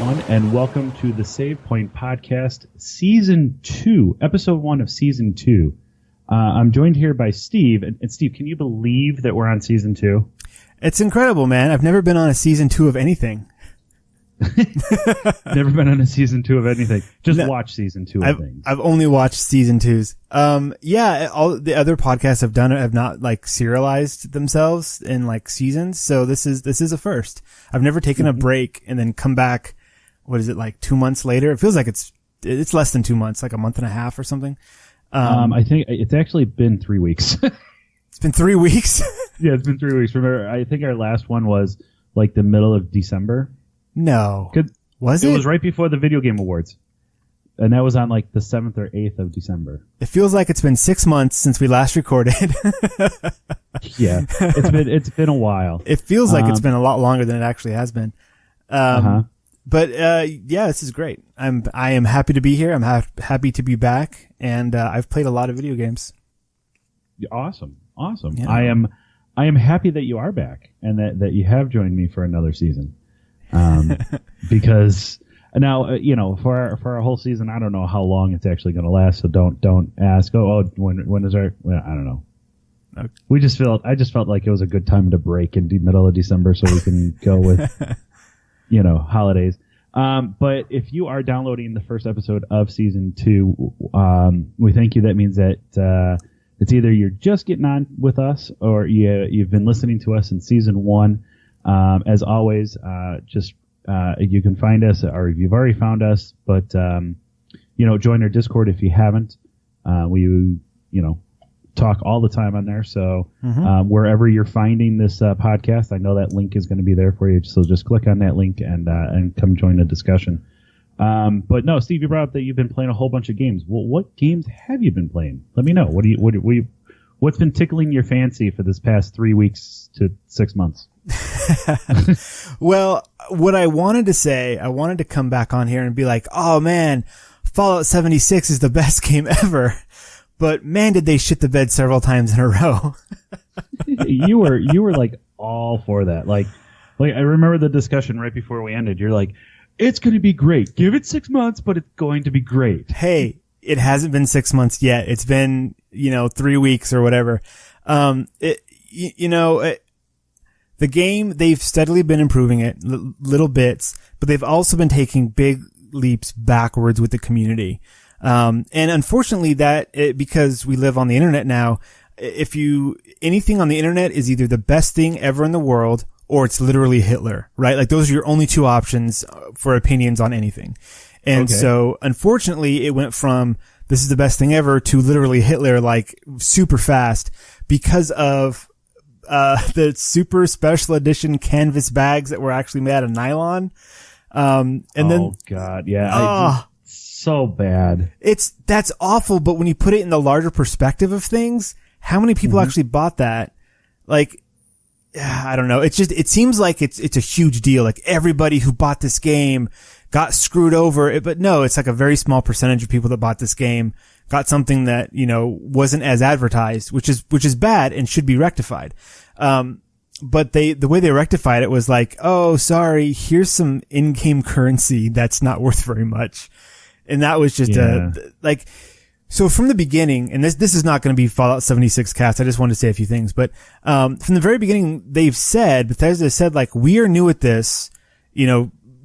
everyone, and welcome to the Save Point Podcast, Season 2, Episode 1 of Season 2. I'm joined here by Steve. And Steve, can you believe that we're on Season 2? It's incredible, man. I've never been on a Season 2 of anything. Never been on a Season 2 of anything. Just watch Season 2 of things. I've only watched Season 2s. Yeah, all the other podcasts I've done have not, like, serialized themselves in, like, seasons, so this is a first. I've never taken a break and then come back, what is it, like 2 months later? It feels like it's less than 2 months, like a month and a half or something. I think it's actually been 3 weeks. It's been 3 weeks? Yeah, it's been 3 weeks. Remember, I think our last one was, like, the middle of December. No. Was it? It was right before the Video Game Awards. And that was on like the 7th or 8th of December. It feels like it's been 6 months since we last recorded. Yeah. It's been a while. It feels like it's been a lot longer than it actually has been. But yeah, this is great. I am happy to be here. I'm happy to be back, and I've played a lot of video games. Awesome. Yeah. I am happy that you are back and that you have joined me for another season. Because now, for our whole season, I don't know how long it's actually going to last. So don't ask. When is our? Well, I don't know. Okay. I just felt like it was a good time to break in the middle of December so we can go with, holidays. But if you are downloading the first episode of season 2, we thank you. That means that, it's either you're just getting on with us or you've been listening to us in season 1. As always, you can find us, or you've already found us, but, join our Discord if you haven't. We talk all the time on there. So, wherever you're finding this, podcast, I know that link is going to be there for you. So just click on that link and come join the discussion. But no, Steve, you brought up that you've been playing a whole bunch of games. Well, what games have you been playing? Let me know. What's been tickling your fancy for this past 3 weeks to 6 months? Well, what I wanted to come back on here and be like, oh man, Fallout 76 is the best game ever. But man, did they shit the bed several times in a row. You were like all for that. Like I remember the discussion right before we ended. You're like, it's going to be great. Give it 6 months, but it's going to be great. Hey, it hasn't been 6 months yet. It's been, 3 weeks or whatever. The game, they've steadily been improving it, little bits, but they've also been taking big leaps backwards with the community. And unfortunately because we live on the internet now, anything on the internet is either the best thing ever in the world or it's literally Hitler, right? Like those are your only two options for opinions on anything. And so unfortunately it went from this is the best thing ever to literally Hitler, like super fast because of the super special edition canvas bags that were actually made out of nylon. God, yeah. So bad. That's awful, but when you put it in the larger perspective of things, how many people actually bought that? Like, I don't know. It seems like it's a huge deal. Like everybody who bought this game got screwed over. But no, it's like a very small percentage of people that bought this game got something that, wasn't as advertised, which is bad and should be rectified. But the way they rectified it was like, oh, sorry, here's some in-game currency that's not worth very much. And that was just so from the beginning, and this is not going to be Fallout 76 cast. I just wanted to say a few things, but, from the very beginning, Bethesda said, like, we are new at this,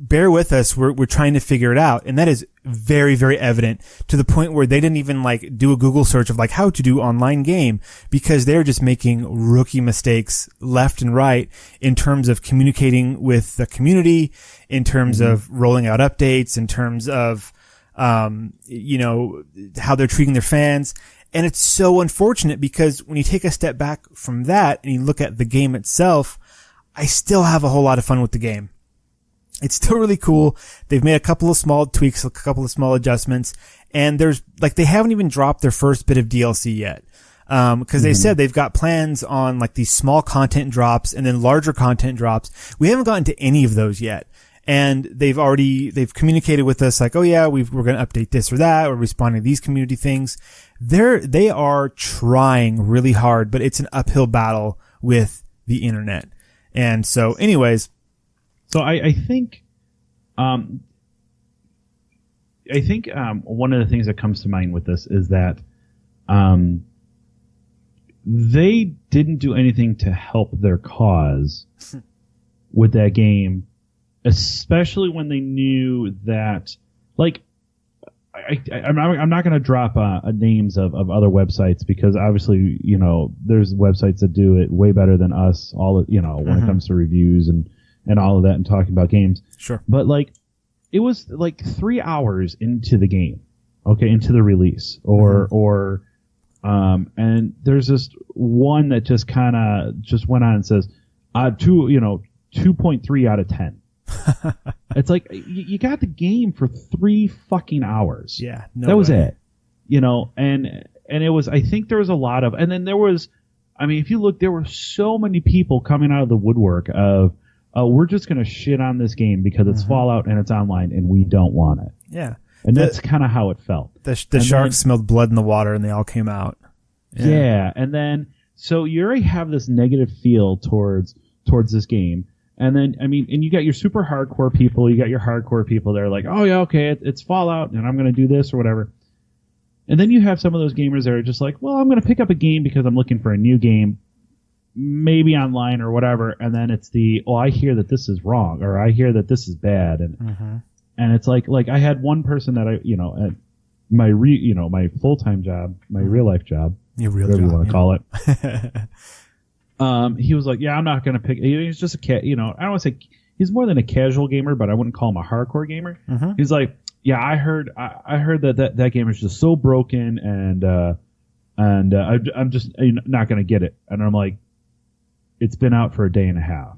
bear with us. We're trying to figure it out. And that is very, very evident to the point where they didn't even like do a Google search of like how to do online game because they're just making rookie mistakes left and right in terms of communicating with the community, in terms of rolling out updates, in terms of, how they're treating their fans. And it's so unfortunate because when you take a step back from that and you look at the game itself, I still have a whole lot of fun with the game. It's still really cool. They've made a couple of small tweaks, a couple of small adjustments, and they haven't even dropped their first bit of DLC yet. Cause they said they've got plans on like these small content drops and then larger content drops. We haven't gotten to any of those yet. And they've communicated with us like, oh yeah, we're going to update this or that. We're responding to these community things. They are trying really hard, but it's an uphill battle with the internet. And so anyways. So I think, I think one of the things that comes to mind with this is that they didn't do anything to help their cause with that game, especially when they knew that, like, I'm not going to drop names of other websites because obviously, you know, there's websites that do it way better than us, when it comes to reviews and all of that and talking about games. Sure. But, like, it was like 3 hours into the game, okay, into the release, and there's this one that just kind of just went on and says, 2.3 out of 10. It's like you got the game for 3 fucking hours. Yeah, that was it. You know, and it was. I think there was a lot of, and then there was. I mean, if you look, there were so many people coming out of the woodwork of, we're just going to shit on this game because it's Fallout and it's online and we don't want it. Yeah. And that's kind of how it felt. The sharks smelled blood in the water and they all came out. Yeah. And then, so you already have this negative feel towards this game. And then, I mean, and you got your super hardcore people, you got your hardcore people that are like, oh yeah, okay, it's Fallout and I'm going to do this or whatever. And then you have some of those gamers that are just like, well, I'm going to pick up a game because I'm looking for a new game, maybe online or whatever. And then it's I hear that this is wrong or I hear that this is bad. And it's like I had one person that at my my full-time job, my real life job, whatever you want to call it. He was like, yeah, I'm not going to pick. He's just I don't want to say he's more than a casual gamer, but I wouldn't call him a hardcore gamer. He's like, yeah, I heard that game is just so broken, and I'm just not going to get it. And I'm like, it's been out for a day and a half.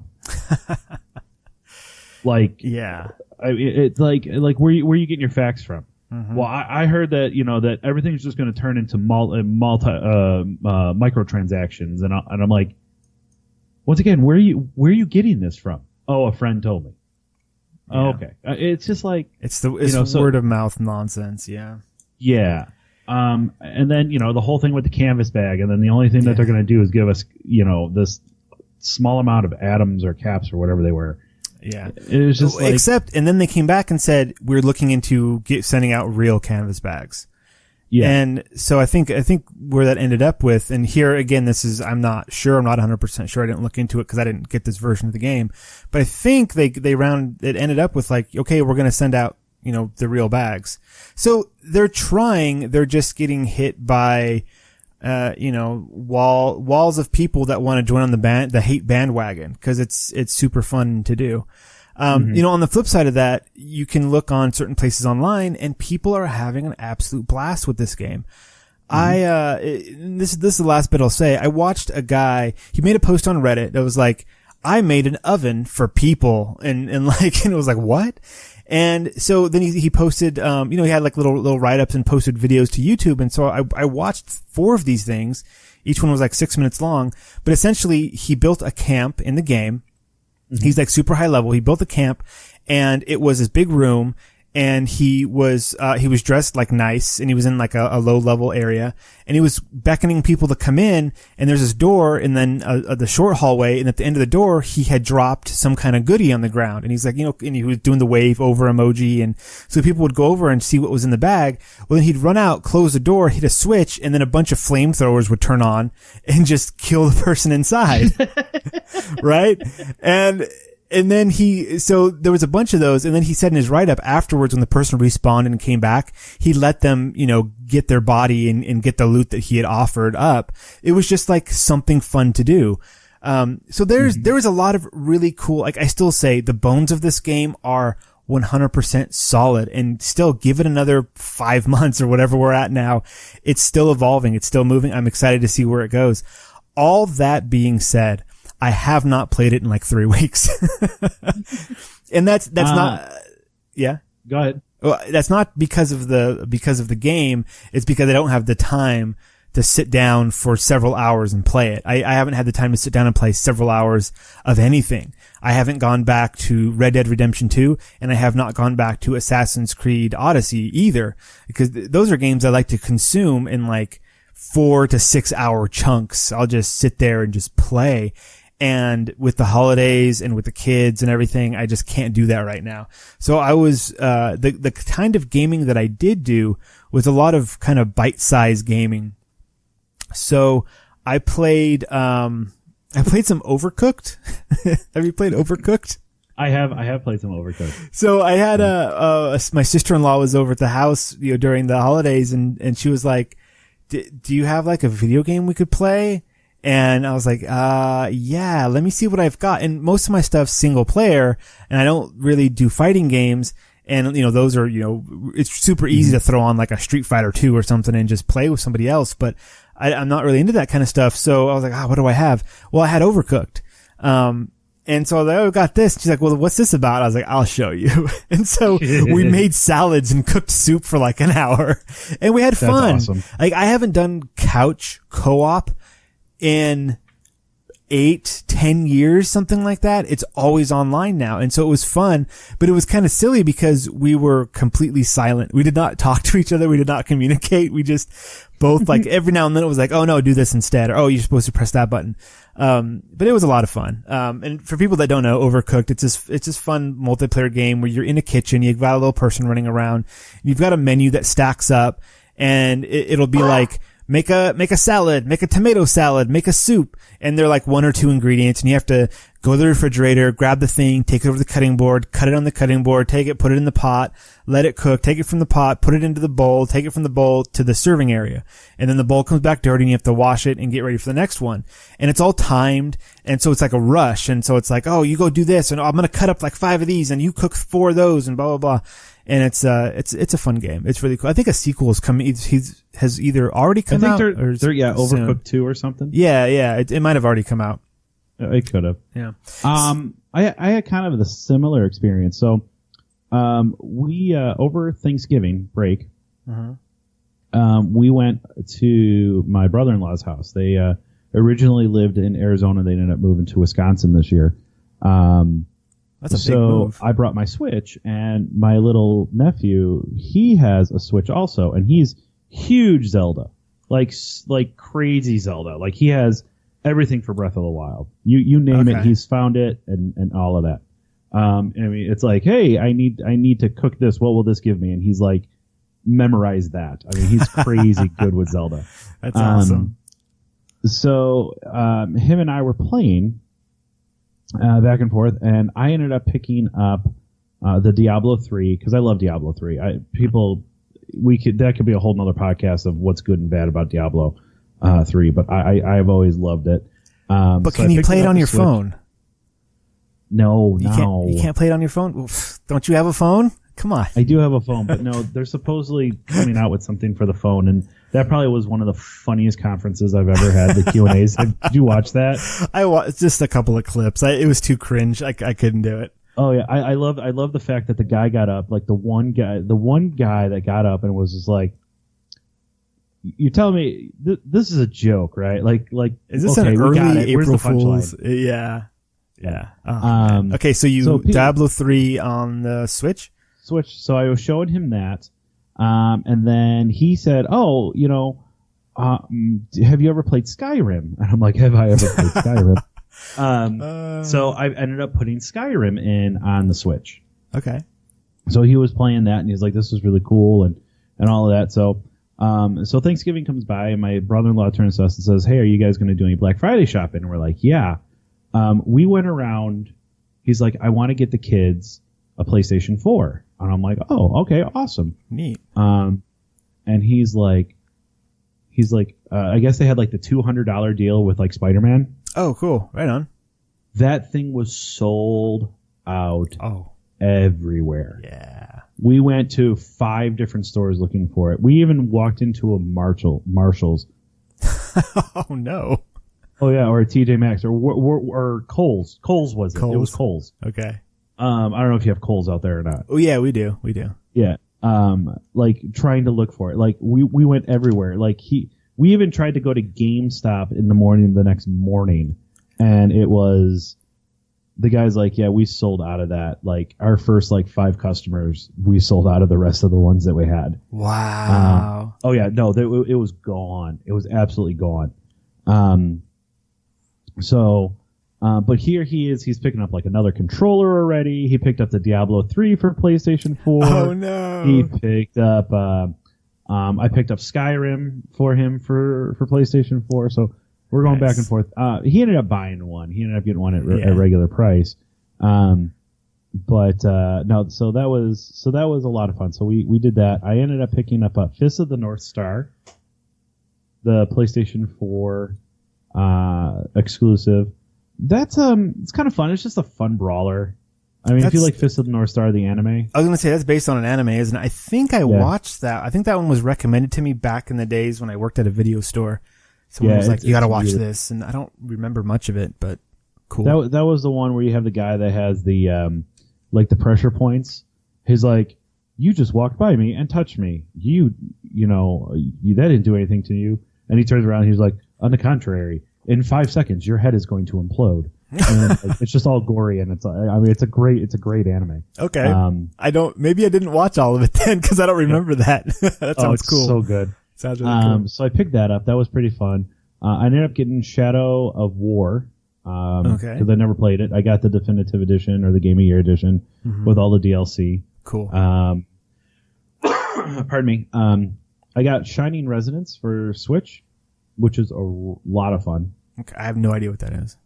Like, yeah, it's like where you getting your facts from? Well, I heard that that everything's just going to turn into microtransactions, and I'm like, once again, where are you getting this from? Oh, a friend told me. Yeah. Oh, okay. It's just like it's word of mouth nonsense. Yeah. Yeah. And then the whole thing with the canvas bag, and then the only thing that they're going to do is give us this small amount of atoms or caps or whatever they were. Yeah. It was just like, and then they came back and said we're looking into sending out real canvas bags. Yeah. And so I think where that ended up with, and here again, I'm not 100% sure. I didn't look into it because I didn't get this version of the game, but I think it ended up with like, okay, we're going to send out, the real bags. So they're just getting hit by, walls of people that want to join on the hate bandwagon because it's super fun to do. On the flip side of that, you can look on certain places online and people are having an absolute blast with this game. This is the last bit I'll say. I watched a guy, he made a post on Reddit that was like, I made an oven for people and it was like, what? And so then he posted, he had like little write-ups and posted videos to YouTube. And so I watched 4 of these things. Each one was like 6 minutes long, but essentially he built a camp in the game. He's like super high level. He built a camp and it was this big room and he was dressed like nice and he was in like a low level area and he was beckoning people to come in and there's this door and then the short hallway and at the end of the door he had dropped some kind of goodie on the ground and he's like, and he was doing the wave over emoji and so people would go over and see what was in the bag. Well, then he'd run out, close the door, hit a switch and then a bunch of flamethrowers would turn on and just kill the person inside. Right? And then so there was a bunch of those, and then he said in his write-up afterwards when the person respawned and came back, he let them, get their body and get the loot that he had offered up. It was just like something fun to do. So there was a lot of really cool, like I still say the bones of this game are 100% solid and still give it another 5 months or whatever we're at now. It's still evolving. It's still moving. I'm excited to see where it goes. All that being said, I have not played it in like 3 weeks. And that's not, yeah. Go ahead. Well, that's not because of the game. It's because I don't have the time to sit down for several hours and play it. I haven't had the time to sit down and play several hours of anything. I haven't gone back to Red Dead Redemption 2 and I have not gone back to Assassin's Creed Odyssey either because those are games I like to consume in like 4 to 6 hour chunks. I'll just sit there and just play. And with the holidays and with the kids and everything, I just can't do that right now. So I was, the kind of gaming that I did do was a lot of kind of bite-sized gaming. So I played some Overcooked. Have you played Overcooked? I have played some Overcooked. So I had my sister-in-law was over at the house, during the holidays, and she was like, do you have like a video game we could play? And I was like, yeah, let me see what I've got. And most of my stuff's single player, and I don't really do fighting games. And, those are, it's super easy to throw on like a Street Fighter 2 or something and just play with somebody else. But I'm not really into that kind of stuff. So I was like, what do I have? Well, I had Overcooked. And so I got this. She's like, well, what's this about? I was like, I'll show you. And so we made salads and cooked soup for like an hour, and we had fun. That's awesome. Like, I haven't done couch co-op in 8-10 years, something like that. It's always online now. And so it was fun, but it was kind of silly because we were completely silent. We did not talk to each other. We did not communicate. We just both like every now and then it was like, oh no, do this instead. Or, oh, you're supposed to press that button. But it was a lot of fun. And for people that don't know, Overcooked, it's this fun multiplayer game where you're in a kitchen. You've got a little person running around. You've got a menu that stacks up, and it'll be like, make a salad, make a tomato salad, make a soup. And they're like 1 or 2 ingredients, and you have to go to the refrigerator, grab the thing, take it over the cutting board, cut it on the cutting board, take it, put it in the pot, let it cook, take it from the pot, put it into the bowl, take it from the bowl to the serving area. And then the bowl comes back dirty and you have to wash it and get ready for the next one. And it's all timed. And so it's like a rush. And so it's like, oh, you go do this, and I'm going to cut up like 5 of these, and you cook 4 of those, and blah, blah, blah. And it's a fun game. It's really cool. I think a sequel is coming. Has either already come out. They're Overcooked 2 or something. Yeah. It might have already come out. It could have. Yeah. I had kind of the similar experience. So, we, over Thanksgiving break, we went to my brother-in-law's house. They, originally lived in Arizona. They ended up moving to Wisconsin this year. That's a big move. I brought my Switch, and my little nephew, he has a Switch also, and he's huge Zelda, like crazy Zelda. Like, he has everything for Breath of the Wild. You name it, he's found it, and all of that. I mean, it's like, hey, I need to cook this. What will this give me? And he's like, memorize that. I mean, he's crazy good with Zelda. That's awesome. So, him and I were playing back and forth, and I ended up picking up the Diablo 3 because I love Diablo 3. That could be a whole nother podcast of what's good and bad about Diablo 3, but I've always loved it. But so can you play it on your phone? No, you can't play it on your phone. Don't you have a phone? Come on. I do have a phone, but no, they're supposedly coming out with something for the phone, and that probably was one of the funniest conferences I've ever had. The Q&As. Did you watch that? I watched just a couple of clips. It was too cringe. I couldn't do it. Oh yeah, I love the fact that the guy got up, like the one guy that got up and was just like, "You're telling me this is a joke, right? Like is this okay, an early April Fool's? Yeah. Oh, okay, so Diablo 3 on the Switch. So I was showing him that, and then he said, "Oh, have you ever played Skyrim?" And I'm like, "Have I ever played Skyrim?" So I ended up putting Skyrim in on the Switch. Okay. So he was playing that, and he's like, "This is really cool," and all of that. So Thanksgiving comes by, and my brother-in-law turns to us and says, "Hey, are you guys going to do any Black Friday shopping?" And we're like, "Yeah." We went around. He's like, "I want to get the kids a PlayStation 4." And I'm like, "Oh, okay, awesome. Neat." And he's like, I guess they had like the $200 deal with like Spider-Man. Oh, cool. Right on. That thing was sold out everywhere. Yeah. We went to 5 different stores looking for it. We even walked into a Marshall's. Oh, no. Oh, yeah, or a TJ Maxx or Kohl's. Kohl's was it? It was Kohl's. Okay. I don't know if you have Kohl's out there or not. Oh, yeah, we do. Yeah. Like trying to look for it. Like we went everywhere. Like we even tried to go to GameStop in the morning the next morning, and it was the guy's like, "Yeah, we sold out of that. Like our first 5 customers, we sold out of the rest of the ones that we had." Wow. Oh yeah, no, it was gone. It was absolutely gone. So But here he's picking up like another controller already. He picked up the Diablo 3 for PlayStation 4. Oh no. He picked up, I picked up Skyrim for him for PlayStation 4. So we're going back and forth. He ended up buying one. He ended up getting one at regular price. No, so that was a lot of fun. So we did that. I ended up picking up Fist of the North Star, the PlayStation 4 exclusive. That's it's kind of fun. It's just a fun brawler. I mean, if you like Fist of the North Star, the anime. I was gonna say that's based on an anime, isn't it? I think I watched that. I think that one was recommended to me back in the days when I worked at a video store. Someone was like, "You got to watch this," and I don't remember much of it, but cool. That was the one where you have the guy that has the like the pressure points. He's like, "You just walked by me and touched me. You that didn't do anything to you." And he turns around and he's like, "On the contrary, in 5 seconds, your head is going to implode." And it's just all gory, and it's a great anime. Okay. Maybe I didn't watch all of it then because I don't remember that. That sounds cool. So good. Sounds really cool. So I picked that up. That was pretty fun. I ended up getting Shadow of War. Because I never played it. I got the definitive edition or the Game of Year edition with all the DLC. Cool. Pardon me. I got Shining Resonance for Switch, which is a lot of fun. Okay, I have no idea what that is.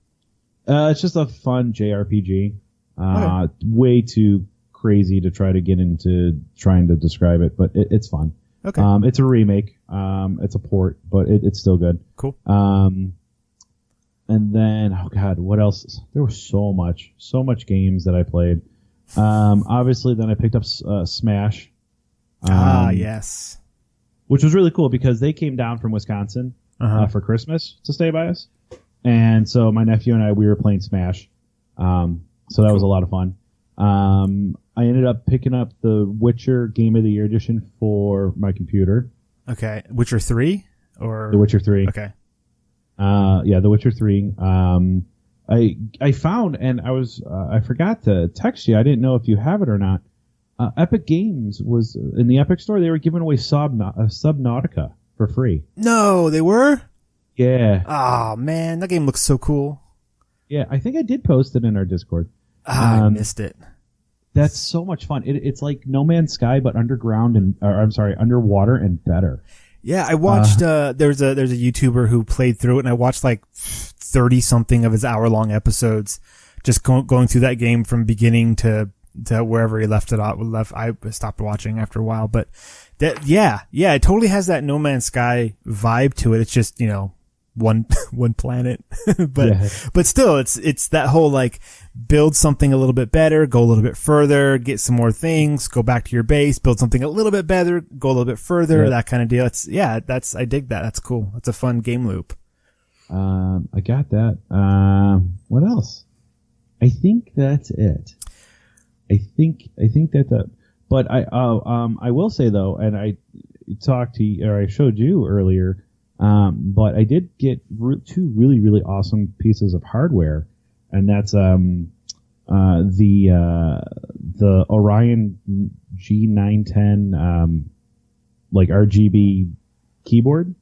It's just a fun JRPG. Way too crazy to try to get into trying to describe it, but it's fun. Okay. It's a remake. It's a port, but it's still good. Cool. And then, oh god, what else? There was so much games that I played. Obviously, then I picked up Smash. Yes. Which was really cool because they came down from Wisconsin for Christmas to stay by us. And so my nephew and we were playing Smash. So that was a lot of fun. I ended up picking up the Witcher Game of the Year edition for my computer. Okay. Witcher 3? Or The Witcher 3. Okay. The Witcher 3. I found, and I forgot to text you. I didn't know if you have it or not. Epic Games was in the Epic Store. They were giving away Subnautica for free. No, they were? Yeah. Oh man, that game looks so cool. Yeah, I think I did post it in our Discord. I missed it. That's so much fun. It's like No Man's Sky, but underwater and better. Yeah, I watched. There's a YouTuber who played through it, and I watched like 30 something of his hour-long episodes, just going through that game from beginning to wherever he left it off. I stopped watching after a while, but it totally has that No Man's Sky vibe to it. It's just one planet, but still, it's that whole like build something a little bit better, go a little bit further, get some more things, go back to your base, build something a little bit better, go a little bit further, that kind of deal. I dig that. That's cool. That's a fun game loop. I got that. What else? I think that's it. I think that's it. But I will say though, and I talked to you, or I showed you earlier, but I did get two really, really awesome pieces of hardware, and that's the Orion G910 like RGB keyboard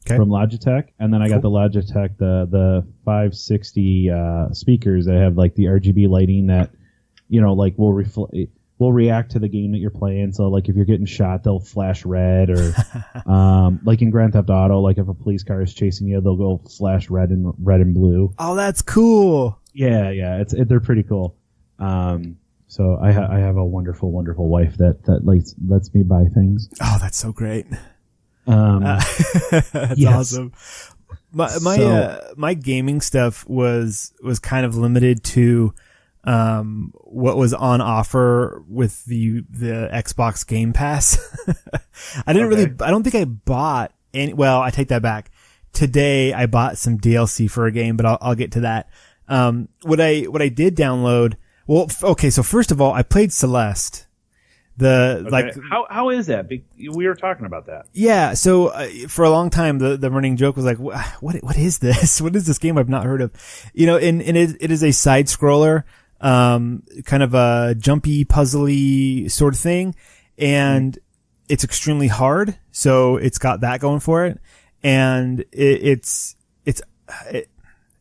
from Logitech, and then I got the Logitech the 560 speakers that have like the RGB lighting that like will react to the game that you're playing. So like if you're getting shot, they'll flash red, or like in Grand Theft Auto, like if a police car is chasing you, they'll go flash red and blue. Oh, that's cool. Yeah, they're pretty cool. So I have a wonderful, wonderful wife that lets me buy things. Oh, that's so great. That's awesome. My gaming stuff was kind of limited to what was on offer with the Xbox Game Pass. I don't think I bought any. Well, I take that back. Today I bought some DLC for a game, but I'll get to that. What I did download. Well, okay. So first of all, I played Celeste. How is that? We were talking about that. Yeah. So for a long time, the running joke was like, what is this? What is this game I've not heard of? And it is a side scroller, kind of a jumpy, puzzly sort of thing. And it's extremely hard. So it's got that going for it. And it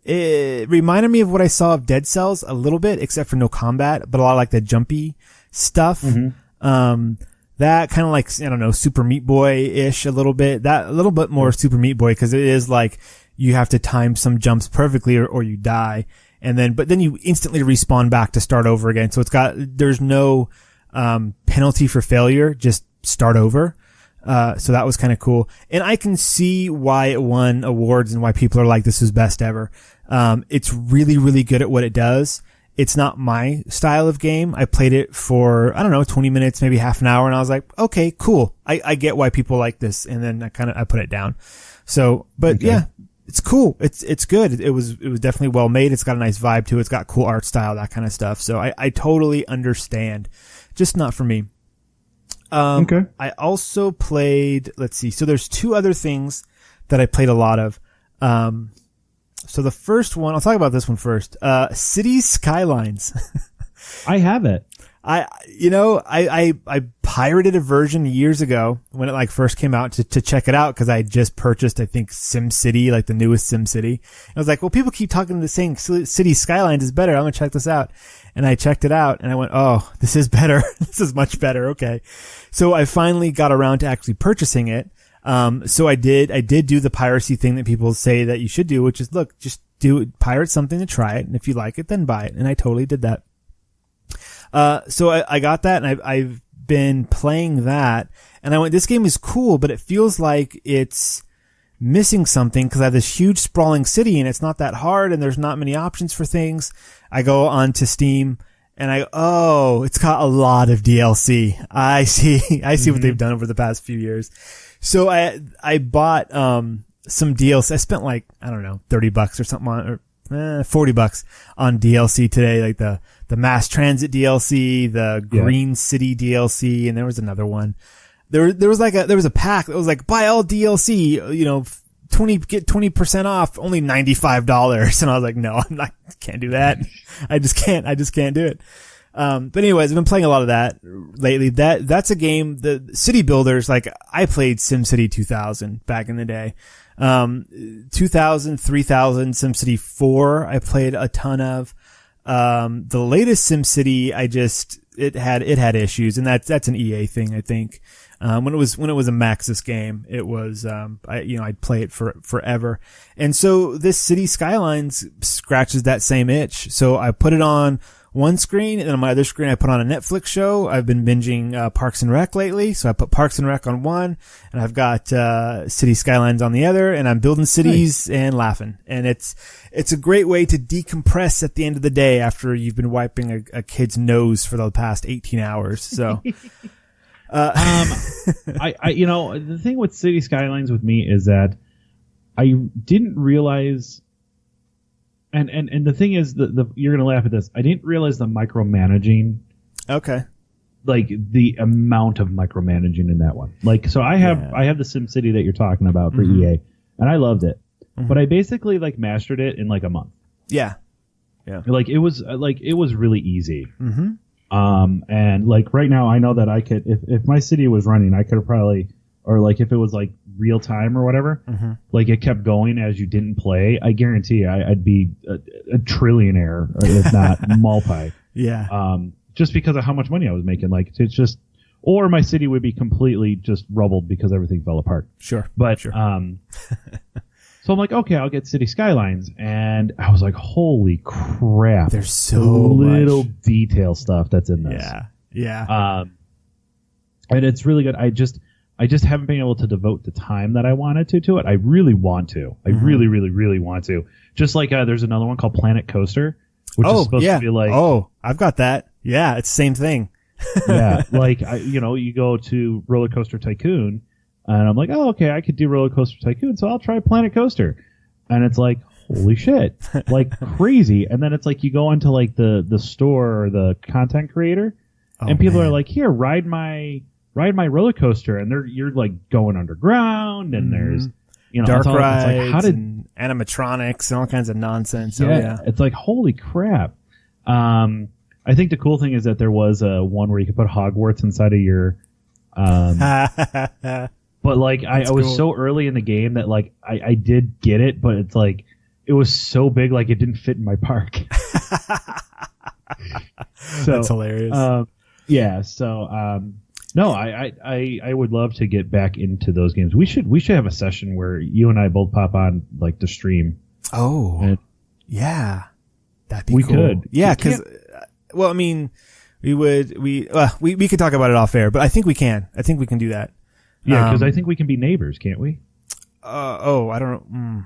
It reminded me of what I saw of Dead Cells a little bit, except for no combat, but a lot of like the jumpy stuff. That kind of like, I don't know, Super Meat Boy-ish a little bit. That a little bit more Super Meat Boy, because it is like you have to time some jumps perfectly or you die. But then you instantly respawn back to start over again. So there's no penalty for failure, just start over. So that was kind of cool. And I can see why it won awards and why people are like, this is best ever. It's really, really good at what it does. It's not my style of game. I played it for, I don't know, 20 minutes, maybe half an hour. And I was like, okay, cool. I get why people like this. And then I put it down. So, but okay. Yeah, it's cool. It's good. It was definitely well made. It's got a nice vibe to it. It's got cool art style, that kind of stuff. So I totally understand. Just not for me. Okay. I also played, let's see. So there's two other things that I played a lot of. So the first one, I'll talk about this one first. Cities Skylines. I have it. I pirated a version years ago when it like first came out to check it out, because I had just purchased, I think, SimCity, like the newest SimCity. I was like, well, people keep talking to saying City Skylines is better. I'm gonna check this out. And I checked it out and I went, oh, this is better. This is much better. Okay. So I finally got around to actually purchasing it. So I did do the piracy thing that people say that you should do, which is, look, just pirate something to try it. And if you like it, then buy it. And I totally did that. So I got that, and I've been playing that, and I went, this game is cool, but it feels like it's missing something, because I have this huge sprawling city and it's not that hard and there's not many options for things. I go onto Steam and it's got a lot of DLC. I see what they've done over the past few years. So I bought, some DLC. I spent like, I don't know, $30 or something on, or $40 on DLC today, like the mass transit DLC, the Green City DLC, and there was another one. There was a pack that was like, buy all DLC, get 20% off, only $95. And I was like, no, can't do that. I just can't do it. But anyways, I've been playing a lot of that lately. That's a game, the city builders, like I played SimCity 2000 back in the day. 2000, 3000, SimCity 4, I played a ton of. The latest SimCity, it had issues, and that's an EA thing, I think. When it was a Maxis game, it was, I'd play it for forever. And so this City Skylines scratches that same itch. So I put it on one screen, and then on my other screen I put on a Netflix show. I've been binging Parks and Rec lately, so I put Parks and Rec on one, and I've got City Skylines on the other, and I'm building cities and laughing. And it's a great way to decompress at the end of the day after you've been wiping a kid's nose for the past 18 hours. So the thing with City Skylines with me is that I didn't realize, and the thing is, you're gonna laugh at this, I didn't realize the micromanaging. Okay. Like the amount of micromanaging in that one. Like, so I have the SimCity that you're talking about for EA, and I loved it, but I basically like mastered it in like a month. Yeah. Like it was really easy. And like right now, I know that I could, if my city was running, I could have probably, or like if it was like real time or whatever, like it kept going as you didn't play, I guarantee I'd be a trillionaire, if not multi. Yeah. Just because of how much money I was making. Like it's just, or my city would be completely just rubbled because everything fell apart. Sure. But, so I'm like, okay, I'll get City Skylines. And I was like, holy crap. There's so little much detail stuff that's in this. Yeah. And it's really good. I just haven't been able to devote the time that I wanted to it. I really want to. I really, really, really want to. Just like there's another one called Planet Coaster, which is supposed to be like... Oh, I've got that. Yeah, it's the same thing. Yeah, like, you go to Roller Coaster Tycoon, and I'm like, oh, okay, I could do Roller Coaster Tycoon, so I'll try Planet Coaster. And it's like, holy shit, like crazy. And then it's like you go into like the store or the content creator, and people are like, here, ride my roller coaster, and you're like going underground, and there's dark rides, like, and animatronics and all kinds of nonsense. It's like, holy crap. I think the cool thing is that there was one where you could put Hogwarts inside of your but like I was so early in the game that like I did get it, but it's like it was so big, like it didn't fit in my park. So, that's hilarious. Yeah. So, no, I would love to get back into those games. We should have a session where you and I both pop on like the stream. Oh, yeah, that'd be we cool. could. Yeah, because well, I mean, we could talk about it off air, but I think we can. I think we can do that. Yeah, because I think we can be neighbors, can't we? I don't know.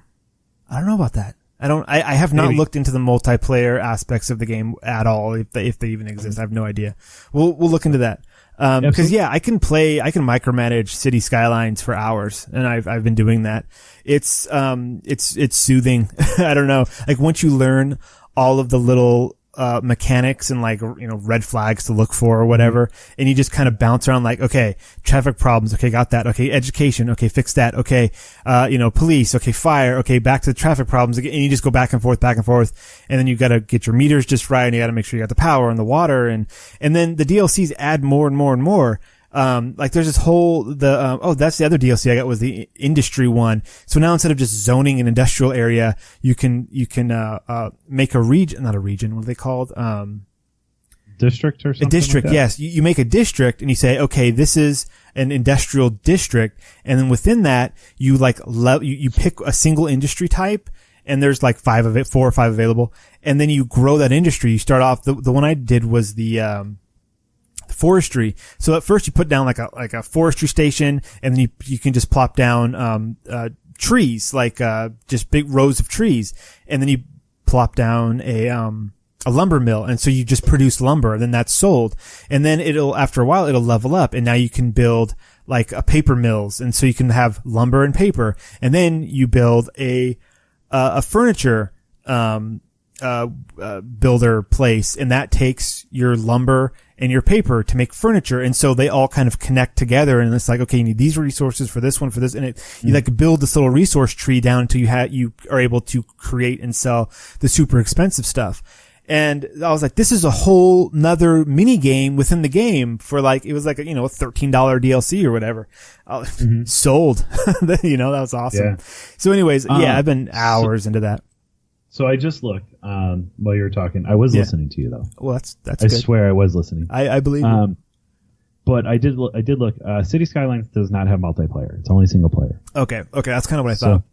I don't know about that. I have not looked into the multiplayer aspects of the game at all, if they even exist. I have no idea. We'll look into that. Because I can micromanage City Skylines for hours, and I've been doing that. It's soothing. I don't know. Like once you learn all of the little mechanics and like, red flags to look for or whatever, and you just kind of bounce around like, okay, traffic problems, okay, got that, okay, education, okay, fix that, okay, police, okay, fire, okay, back to the traffic problems again, and you just go back and forth, and then you gotta get your meters just right, and you gotta make sure you got the power and the water, and then the DLCs add more and more and more. Like there's this whole, that's the other DLC I got was the industry one. So now instead of just zoning an industrial area, you can make a region, not a region, what are they called? District or something? A district, like that? Yes. You make a district and you say, okay, this is an industrial district. And then within that, you you pick a single industry type. And there's like 4 or 5 available. And then you grow that industry. You start off, the one I did was the forestry. So at first you put down like a forestry station, and then you can just plop down trees, like just big rows of trees, and then you plop down a lumber mill, and so you just produce lumber, then that's sold, and then after a while it'll level up, and now you can build like a paper mills, and so you can have lumber and paper, and then you build a furniture builder place, and that takes your lumber and your paper to make furniture, and so they all kind of connect together, and it's like, okay, you need these resources for this one, for this, and you like build this little resource tree down until you are able to create and sell the super expensive stuff. And I was like, this is a whole nother mini game within the game for like, it was like a $13 DLC or whatever. Sold. That was awesome. Yeah. So anyways, I've been hours into that. So I just looked while you were talking. I was listening to you though. Well, that's I good. swear I was listening. I believe you. But I did look. City Skylines does not have multiplayer. It's only single player. Okay, that's kind of what I thought.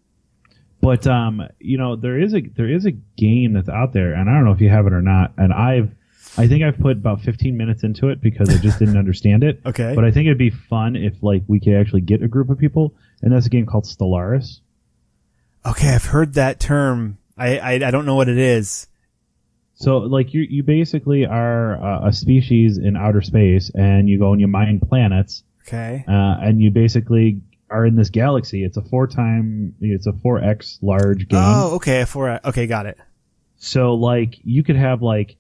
But there is a game that's out there, and I don't know if you have it or not. And I think I've put about 15 minutes into it because I just didn't understand it. Okay. But I think it'd be fun if like we could actually get a group of people, and that's a game called Stellaris. Okay, I've heard that term. I don't know what it is. So like you basically are a species in outer space, and you go and you mine planets. Okay. And you basically are in this galaxy. It's a 4x large game. Oh, okay, okay, got it. So like you could have like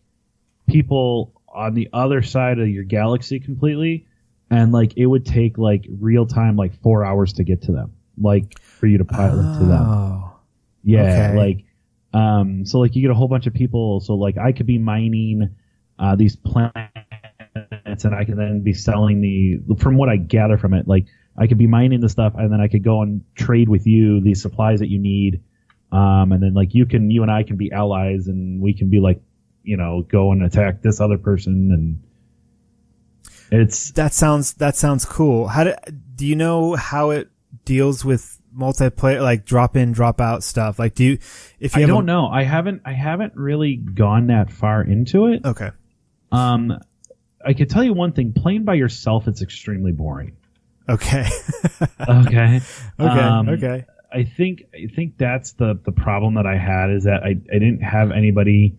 people on the other side of your galaxy completely, and like it would take like real time like 4 hours to get to them, like for you to pilot to them. Oh. Yeah, okay. like so like you get a whole bunch of people. So like I could be mining these planets, and I can then be selling from what I gather from it, like I could be mining the stuff, and then I could go and trade with you these supplies that you need. And then like you and I can be allies, and we can be like, go and attack this other person. And that sounds cool. Do you know how it deals with multiplayer, like drop in, drop out stuff? Like I don't know. I haven't really gone that far into it. Okay. I could tell you one thing, playing by yourself, it's extremely boring. Okay. Okay. Okay. I think that's the problem that I had, is that I didn't have anybody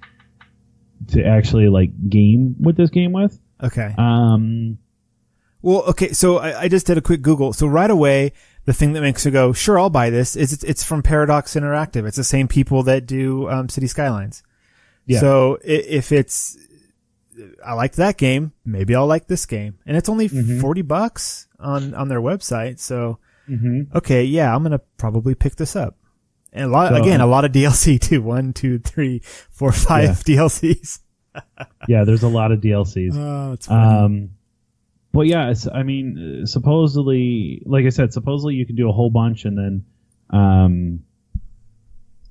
to actually like game with this game with. Okay. Well, okay. So I just did a quick Google. So right away, the thing that makes you go, sure, I'll buy this is it's from Paradox Interactive. It's the same people that do City Skylines. Yeah. So if I liked that game, maybe I'll like this game, and it's only $40 on their website. So okay, yeah, I'm gonna probably pick this up. And a lot of DLC too. 1, 2, 3, 4, 5 DLCs. Yeah, there's a lot of DLCs. Oh, it's funny. But yeah, supposedly, like I said, you can do a whole bunch, and then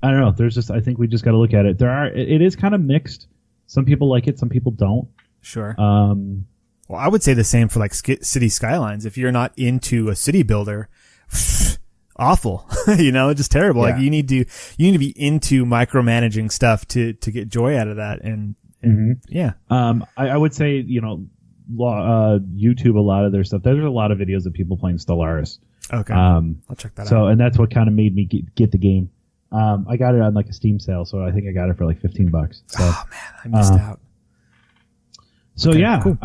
I don't know. I think we just got to look at it. It is kind of mixed. Some people like it, some people don't. Sure. Well, I would say the same for like City Skylines. If you're not into a city builder, awful, just terrible. Yeah. Like you need to be into micromanaging stuff to get joy out of that. And yeah. I would say, YouTube, a lot of their stuff. There's a lot of videos of people playing Stellaris. Okay. I'll check that out. So, and that's what kind of made me get the game. I got it on like a Steam sale, so I think I got it for like $15. So, oh man, I missed out. So okay, yeah. Cool.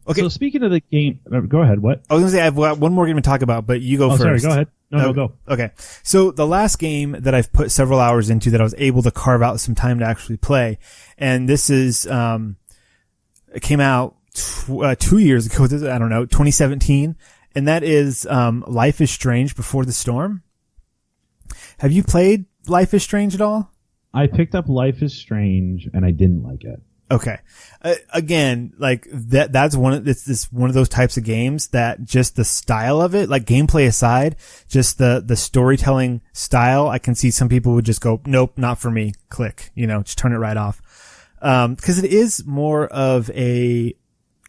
Okay. So speaking of the game, go ahead. What? I was gonna say I have one more game to talk about, but you go first. Sorry, go ahead. No, go. Okay. So the last game that I've put several hours into that I was able to carve out some time to actually play, and this is it came out 2 years ago. I don't know, 2017, and that is Life is Strange Before the Storm. Have you played Life is Strange at all? I picked up Life is Strange and I didn't like it. Okay. Again, like that's one of those types of games that just the style of it, like gameplay aside, just the storytelling style, I can see some people would just go, nope, not for me. Click, just turn it right off. Cause it is more of a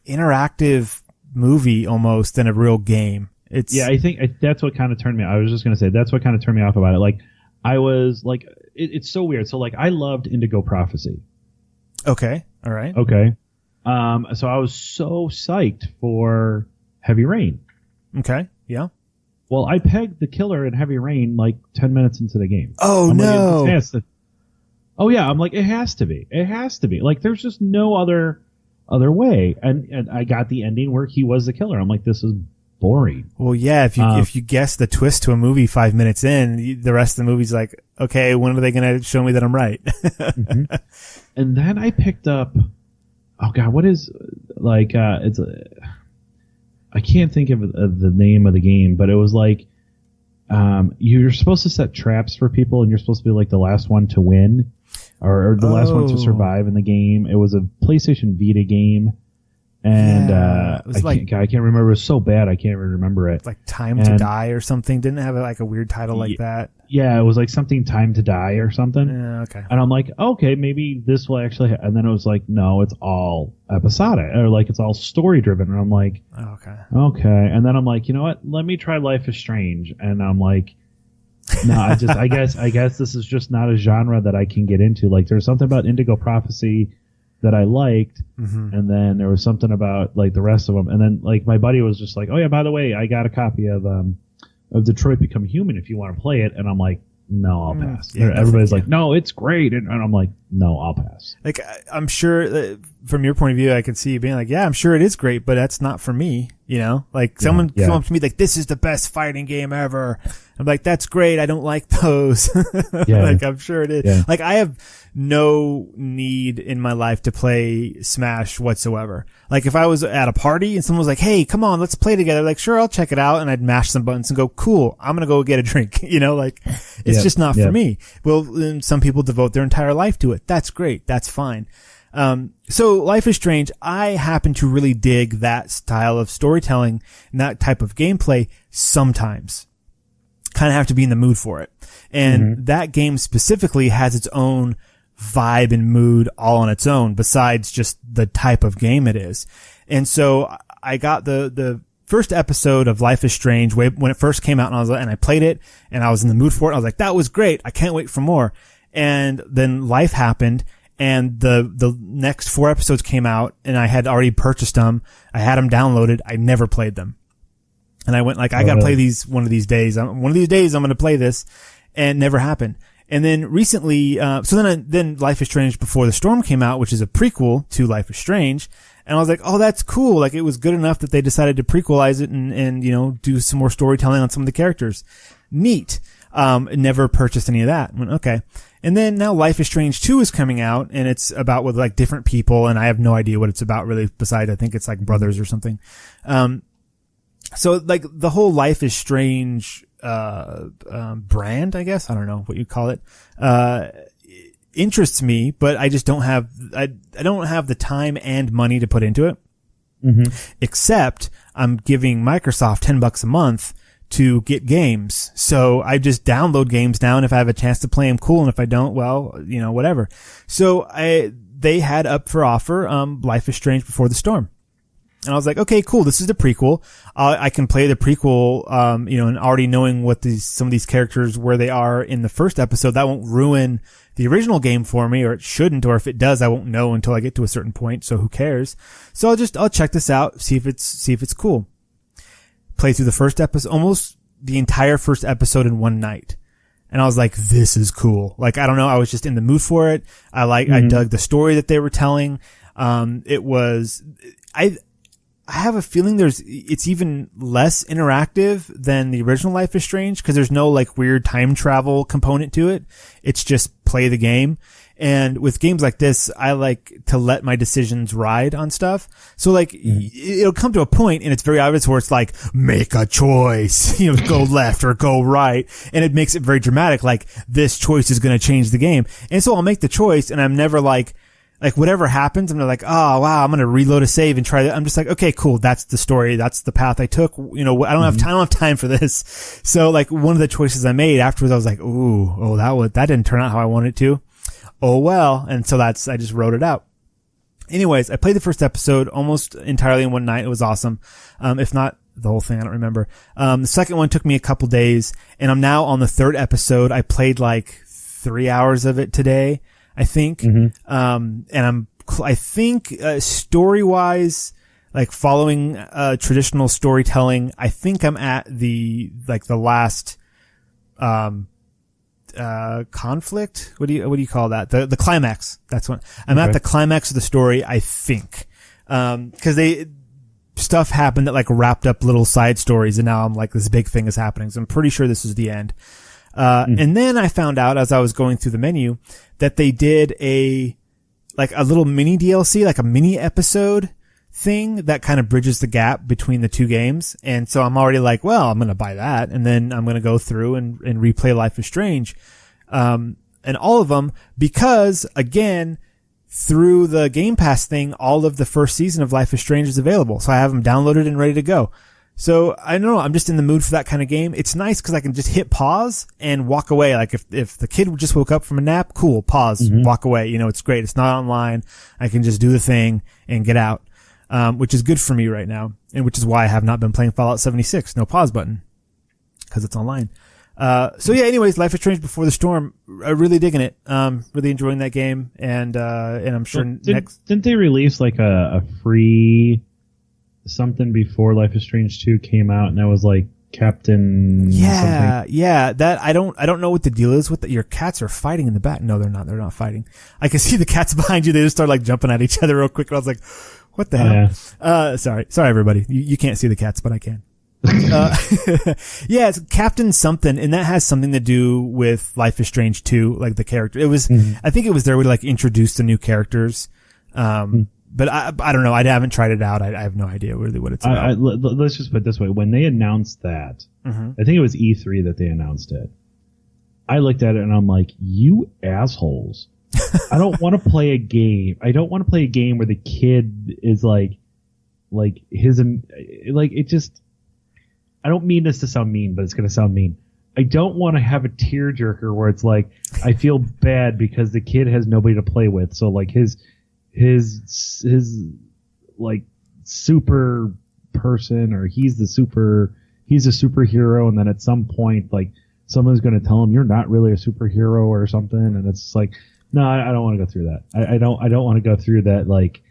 interactive movie almost than a real game. I think that's what kind of turned me. I was just going to say that's what kind of turned me off about it. Like I was like, it's so weird. So like I loved Indigo Prophecy. Okay. All right. Okay. So I was so psyched for Heavy Rain. Okay. Yeah. Well, I pegged the killer in Heavy Rain like 10 minutes into the game. Oh, no. Oh, yeah. I'm like, it has to be. It has to be. Like, there's just no other way. And I got the ending where he was the killer. I'm like, this is boring. Well, yeah. If you guess the twist to a movie 5 minutes in, the rest of the movie's like, okay, when are they going to show me that I'm right? Mm-hmm. And then I picked up, oh God, what is like, I can't think of the name of the game, but it was like, you're supposed to set traps for people and you're supposed to be like the last one to win or the last one to survive in the game. It was a PlayStation Vita game. And, I can't remember. It was so bad. I can't even remember it. Like Time to Die or something. Didn't it have like a weird title like that? Yeah. It was like something Time to Die or something. Yeah. Okay. And I'm like, okay, maybe this will actually, and then it was like, no, it's all episodic or like it's all story driven. And I'm like, okay. And then I'm like, you know what? Let me try Life is Strange. And I'm like, no, I guess this is just not a genre that I can get into. Like there's something about Indigo Prophecy that I liked, and then there was something about like the rest of them, and then like my buddy was just like, "Oh yeah, by the way, I got a copy of Detroit Become Human if you want to play it," and I'm like, "No, I'll pass." Yeah, everybody's like, "No, it's great," and I'm like, "No, I'll pass." Like I'm sure from your point of view, I could see you being like, "Yeah, I'm sure it is great, but that's not for me." Like someone come up to me like, "This is the best fighting game ever." I'm like, "That's great. I don't like those." Like I'm sure it is. Yeah. Like I have no need in my life to play Smash whatsoever. Like if I was at a party and someone was like, "Hey, come on, let's play together." Like, sure, I'll check it out. And I'd mash some buttons and go, "Cool, I'm going to go get a drink." Like it's just not for me. Well, some people devote their entire life to it. That's great. That's fine. So Life is Strange, I happen to really dig that style of storytelling and that type of gameplay sometimes. Kind of have to be in the mood for it. And that game specifically has its own vibe and mood all on its own, besides just the type of game it is. And so I got the first episode of Life is Strange when it first came out, and I played it and I was in the mood for it. I was like, that was great. I can't wait for more. And then life happened. And the next 4 episodes came out and I had already purchased them. I had them downloaded. I never played them. And I went like, I gotta play these one of these days. One of these days I'm gonna play this. And it never happened. And then recently, then Life is Strange Before the Storm came out, which is a prequel to Life is Strange. And I was like, oh, that's cool. Like it was good enough that they decided to prequelize it and do some more storytelling on some of the characters. Neat. Never purchased any of that. I went, okay. And then now Life is Strange 2 is coming out and it's about with like different people and I have no idea what it's about really besides I think it's like brothers or something. So like the whole Life is Strange, brand, I guess. I don't know what you call it. Interests me, but I just don't have, I don't have the time and money to put into it. Except I'm giving Microsoft $10 a month to get games. So I just download games now, and if I have a chance to play them, cool. And if I don't, well, whatever. So they had up for offer, Life is Strange Before the Storm. And I was like, okay, cool. This is the prequel. I can play the prequel, and already knowing what some of these characters, where they are in the first episode, that won't ruin the original game for me, or it shouldn't, or if it does, I won't know until I get to a certain point. So who cares? So I'll check this out, see if it's cool. Play through the first episode, almost the entire first episode in one night. And I was like, this is cool. Like, I don't know. I was just in the mood for it. I dug the story that they were telling. I have a feeling it's even less interactive than the original Life is Strange, because there's no like weird time travel component to it. It's just play the game. And with games like this, I like to let my decisions ride on stuff. So like, it'll come to a point, and it's very obvious where it's like, make a choice, go left or go right. And it makes it very dramatic. Like, this choice is going to change the game. And so I'll make the choice, and I'm never like whatever happens, I'm like, oh wow, I'm going to reload a save and try that. I'm just like, okay, cool. That's the story. That's the path I took. I don't have time for this. So like, one of the choices I made afterwards, I was like, that didn't turn out how I wanted it to. Oh well. And so I just wrote it out. Anyways, I played the first episode almost entirely in one night. It was awesome. If not the whole thing, I don't remember. The second one took me a couple days, and I'm now on the third episode. I played like 3 hours of it today, I think. And I think, story-wise, like following, traditional storytelling, I think I'm at the last, conflict. What do you call that? The climax. That's what I'm at, the climax of the story, I think. Cause stuff happened that like wrapped up little side stories, and now I'm like, this big thing is happening. So I'm pretty sure this is the end. And then I found out as I was going through the menu that they did a little mini DLC, like a mini episode thing that kind of bridges the gap between the two games. And so I'm already like, well, I'm going to buy that. And then I'm going to go through and replay Life is Strange. And all of them, because again, through the Game Pass thing, all of the first season of Life is Strange is available. So I have them downloaded and ready to go. So I don't know, I'm just in the mood for that kind of game. It's nice because I can just hit pause and walk away. Like if the kid just woke up from a nap, cool, pause, walk away. It's great. It's not online. I can just do the thing and get out, which is good for me right now, and which is why I have not been playing Fallout 76. No pause button, because it's online. So yeah, anyways, Life is Strange Before the Storm, really digging it. Really enjoying that game, and I'm sure didn't they release like a free something before Life is Strange 2 came out, and that was like Captain something? Yeah, that I don't know what the deal is with that. Your cats are fighting in the back. No, they're not fighting. I can see the cats behind you. They just start like jumping at each other real quick. And I was like, what the hell? Yeah. Sorry everybody. You can't see the cats, but I can. Yeah, it's Captain something, and that has something to do with Life is Strange 2, like the character. It was, I think it was their way to like introduce the new characters. But I don't know. I haven't tried it out. I have no idea really what it's about. Let's just put it this way. When they announced that, I think it was E3 that they announced it. I looked at it and I'm like, you assholes. I don't want to play a game. I don't want to play a game where the kid is like it just, I don't mean this to sound mean, but it's going to sound mean. I don't want to have a tearjerker where it's like, I feel bad because the kid has nobody to play with. So like his like super person, or he's a superhero, and then at some point like someone's going to tell him you're not really a superhero or something, and it's like, no, I don't want to go through that. I don't want to go through that like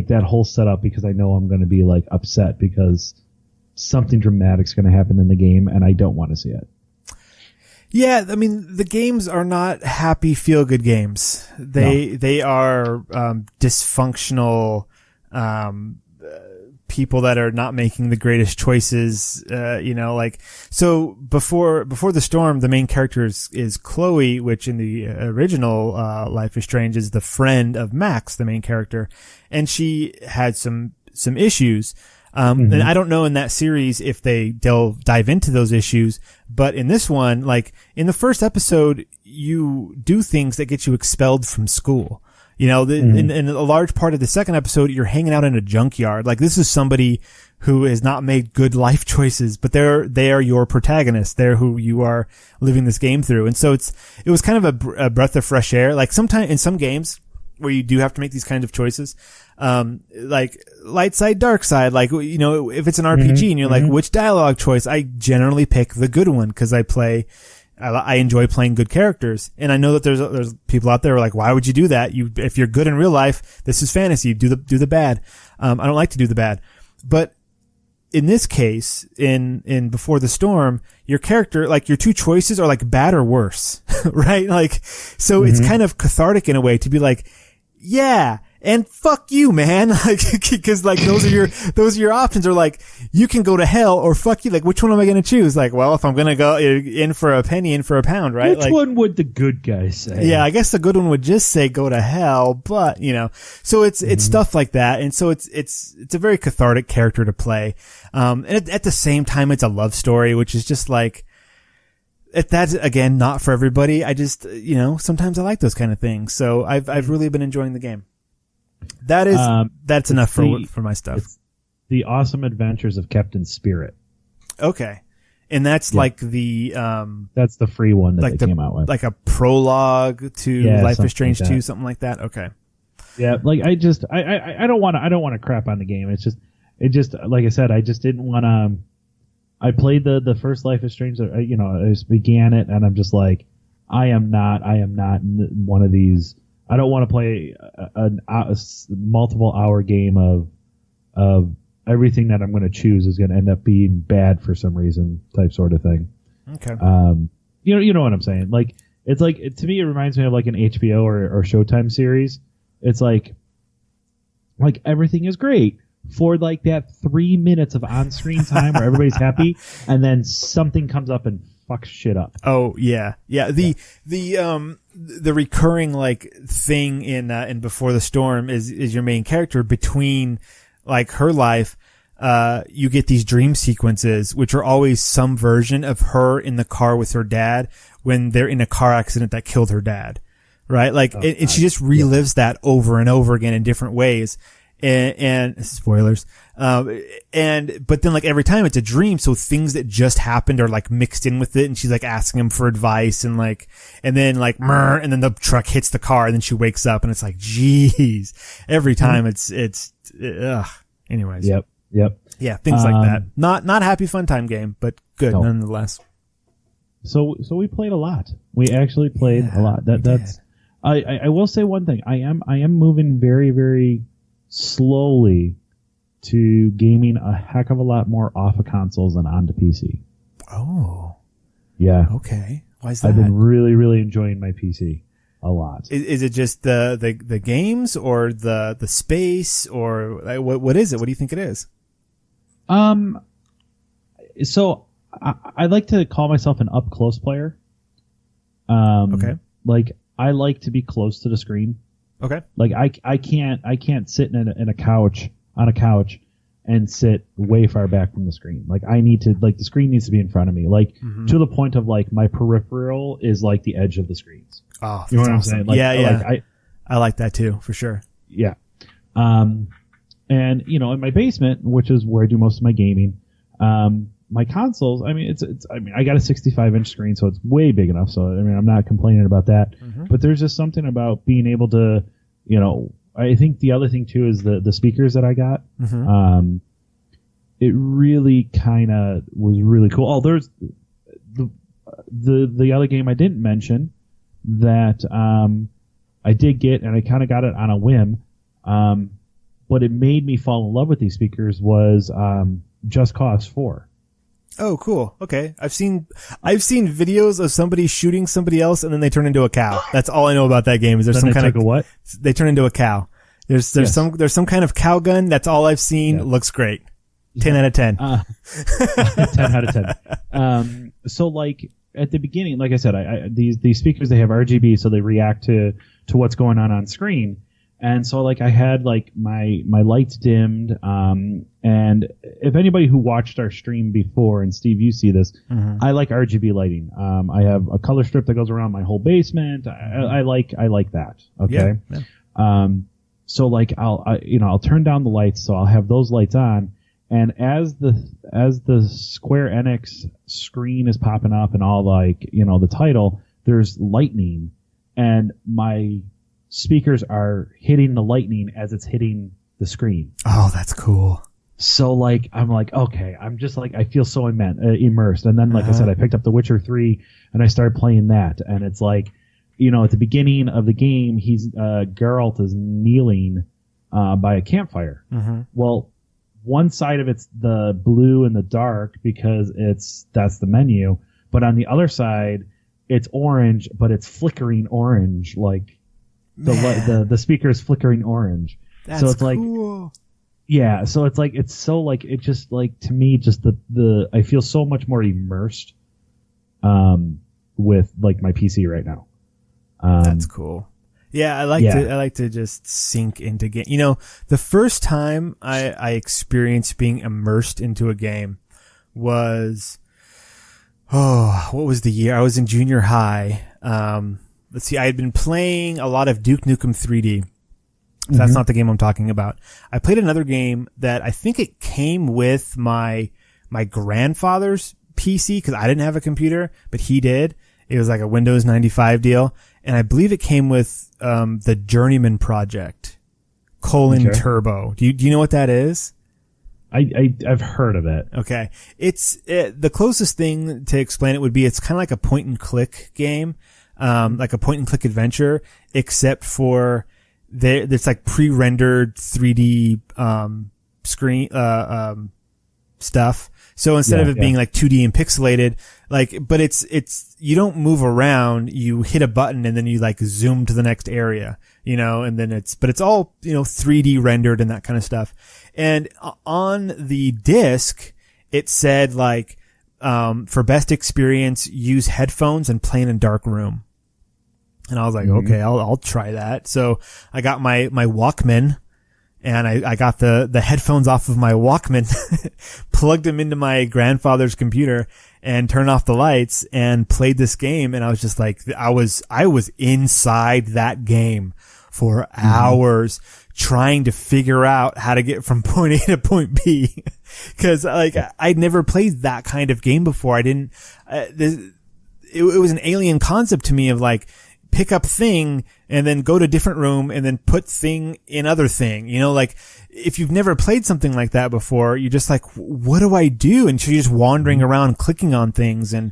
that whole setup, because I know I'm going to be like upset because something dramatic's going to happen in the game and I don't want to see it. Yeah, I mean, the games are not happy, feel-good games. They are dysfunctional people that are not making the greatest choices. So before the storm, the main character is Chloe, which in the original Life is Strange is the friend of Max, the main character, and she had some issues. And I don't know in that series if they dive into those issues, but in this one, like in the first episode, you do things that get you expelled from school. You know, in a large part of the second episode, you're hanging out in a junkyard. Like, this is somebody who has not made good life choices, but they are your protagonists. They're who you are living this game through. And so it was kind of a breath of fresh air. Like, sometimes in some games where you do have to make these kinds of choices, like light side, dark side, like, you know, if it's an RPG and you're like, which dialogue choice? I generally pick the good one because I enjoy playing good characters. And I know that there's people out there who are like, why would you do that? If you're good in real life, this is fantasy. Do the bad. I don't like to do the bad. But in this case, in Before the Storm, your character, like, your two choices are like bad or worse, right? Like, so it's kind of cathartic in a way to be like, yeah, and fuck you, man. Like, cause like those are your options, are like, you can go to hell or fuck you. Like, which one am I going to choose? Like, well, if I'm going to go in for a penny, in for a pound, right? Which one would the good guy say? Yeah, I guess the good one would just say go to hell, but, you know, so it's stuff like that. And so it's a very cathartic character to play. And at the same time, it's a love story, which is just like, that's again, not for everybody. I just, you know, sometimes I like those kind of things. So I've really been enjoying the game. That's enough for my stuff. It's The Awesome Adventures of Captain Spirit. Okay. And that's like the, that's the free one that like they came out with. Like a prologue to Life is Strange 2, something like that. Okay. Yeah. Like, I don't want to crap on the game. It just, like I said, I just didn't want to, I played the first Life is Strange, you know, I just began it, and I'm just like, I am not one of these. I don't want to play a multiple hour game of everything that I'm going to choose is going to end up being bad for some reason, type sort of thing. Okay. You know what I'm saying? Like, it's like, to me, it reminds me of like an HBO or Showtime series. It's like everything is great for like that 3 minutes of on-screen time where everybody's happy, and then something comes up and fucks shit up. Oh yeah. The recurring like thing in Before the Storm is your main character. Between like her life, you get these dream sequences, which are always some version of her in the car with her dad when they're in a car accident that killed her dad. Right? Like, and she just relives that over and over again in different ways. And spoilers. But then like every time it's a dream, so things that just happened are like mixed in with it, and she's like asking him for advice, and then the truck hits the car, and then she wakes up, and it's like, geez, every time it's anyways. Yep. Yeah, things like that. Not happy fun time game, but good nonetheless. So we played a lot. We actually played a lot. I will say one thing. I am moving very, very slowly to gaming a heck of a lot more off of consoles and onto PC. Oh. Yeah. Okay. Why is that? I've been really, really enjoying my PC a lot. Is it just the games, or the space, or what is it? What do you think it is? So I like to call myself an up close player. Okay. Like, I like to be close to the screen. Okay. Like, I can't sit on a couch and sit way far back from the screen. Like, the screen needs to be in front of me. Like, to the point of like my peripheral is like the edge of the screens. Oh, you know what I'm saying? Like, yeah. I like that too, for sure. Yeah. And you know, in my basement, which is where I do most of my gaming, my consoles, I mean, I got a 65-inch screen, so it's way big enough. So, I mean, I'm not complaining about that. But there's just something about being able to, you know, I think the other thing too is the speakers that I got. It really kind of was really cool. Oh, there's the other game I didn't mention that I did get, and I kind of got it on a whim. But it made me fall in love with these speakers was Just Cause 4. Oh, cool. Okay. I've seen videos of somebody shooting somebody else, and then they turn into a cow. That's all I know about that game. Is there's some kind of what? They turn into a cow. There's some kind of cow gun. That's all I've seen. It looks great. 10 out of 10. 10 out of 10. So like at the beginning, like I said, these speakers, they have RGB, so they react to what's going on screen. And so like I had like my lights dimmed, and if anybody who watched our stream before, and Steve, you see this, I like RGB lighting. I have a color strip that goes around my whole basement. I like that. Okay. So like I'll turn down the lights, so I'll have those lights on, and as the Square Enix screen is popping up and all like, the title, there's lightning, and my speakers are hitting the lightning as it's hitting the screen. Oh, that's cool. So like I'm like, okay, I'm just like, I feel so immersed. And then like I said, I picked up The Witcher 3 and I started playing that, and it's like, at the beginning of the game, Geralt is kneeling by a campfire. Mm-hmm. Well, one side of it's the blue and the dark because that's the menu, but on the other side it's orange, but it's flickering orange, like the speaker is flickering orange. That's so it's cool. Like, yeah, so it's like, it's so like, it just like, to me, just the I feel so much more immersed with like my PC right now. That's cool. Yeah, I like to just sink into game. The first time I experienced being immersed into a game was, what was the year? I was in junior high. Let's see, I had been playing a lot of Duke Nukem 3D. That's not the game I'm talking about. I played another game that I think it came with my grandfather's PC, because I didn't have a computer, but he did. It was like a Windows 95 deal. And I believe it came with the Journeyman Project, Turbo. Do you know what that is? I've heard of it. Okay. It's the closest thing to explain it would be, it's kind of like a point and click game, like a point and click adventure, except for there's like pre-rendered 3D screen stuff. So instead of it being like 2D and pixelated, but it's you don't move around, you hit a button and then you like zoom to the next area, and then it's all, 3D rendered and that kind of stuff. And on the disc, it said like, for best experience, use headphones and play in a dark room. And I was like, okay, I'll try that. So I got my Walkman, and I got the headphones off of my Walkman, plugged them into my grandfather's computer, and turned off the lights and played this game. And I was just like, I was inside that game for hours trying to figure out how to get from point A to point B. Cause I'd never played that kind of game before. I didn't, it was an alien concept to me of like, pick up thing and then go to different room and then put thing in other thing. If you've never played something like that before, you're just like, what do I do? And so you're just wandering around clicking on things. And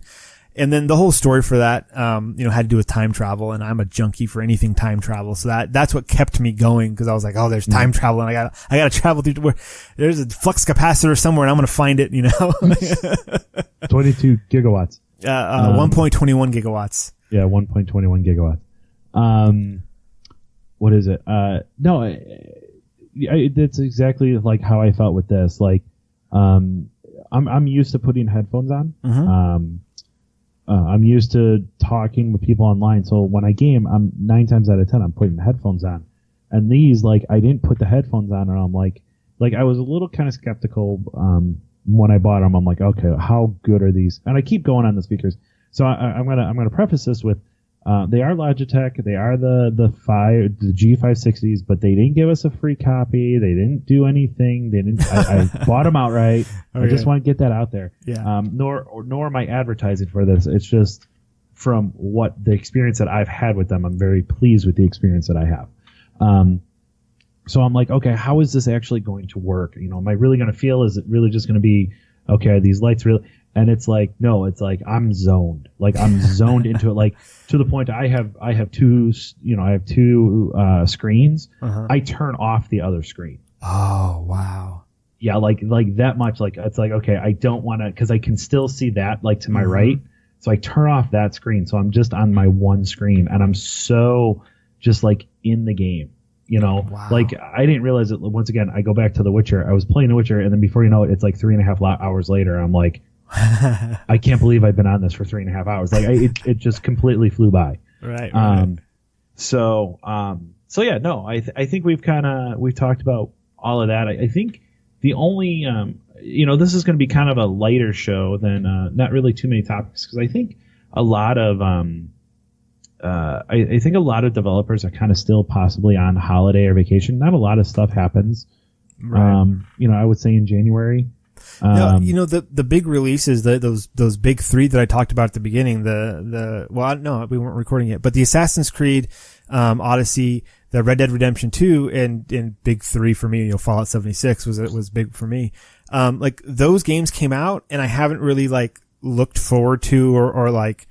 then the whole story for that, had to do with time travel, and I'm a junkie for anything time travel. So that's what kept me going, because I was like, oh, there's time travel, and I gotta travel through where there's a flux capacitor somewhere and I'm going to find it, 22 gigawatts. 1.21 gigawatts. Yeah, 1.21 gigawatts. What is it? No, it's exactly like how I felt with this. Like, I'm used to putting headphones on. I'm used to talking with people online. So when I game, I'm 9 times out of 10, I'm putting headphones on. And these, like, I didn't put the headphones on, and I'm like I was a little kind of skeptical when I bought them. I'm like, okay, how good are these? And I keep going on the speakers. So I'm gonna preface this with, they are Logitech, they are the G560s, but they didn't give us a free copy. They didn't do anything. I bought them outright. Okay. I just want to get that out there. Yeah. Nor am I advertising for this. It's just from what the experience that I've had with them. I'm very pleased with the experience that I have. So I'm like, okay, how is this actually going to work? Am I really going to feel? Is it really just going to be, okay, are these lights really? And it's like, no, it's like I'm zoned. Like I'm zoned into it. Like to the point I have two screens. I turn off the other screen. Oh, wow. Yeah. Like that much. Like, it's like, okay, I don't want to, cause I can still see that like to my right. So I turn off that screen. So I'm just on my one screen, and I'm so just like in the game, Wow. Like I didn't realize it. Once again, I go back to The Witcher. I was playing The Witcher, and then before you know it, it's like 3.5 hours later. I'm like, I can't believe I've been on this for 3.5 hours. Like it just completely flew by. Right. So yeah, no, I think we've talked about all of that. I think the only, this is going to be kind of a lighter show than, not really too many topics, because I think a lot of I think a lot of developers are kind of still possibly on holiday or vacation. Not a lot of stuff happens. Right. I would say in January. The big releases, those big three that I talked about at the beginning, no, we weren't recording yet, but the Assassin's Creed, Odyssey, the Red Dead Redemption 2, and big three for me, Fallout 76 was big for me. Like those games came out and I haven't really like looked forward to or like,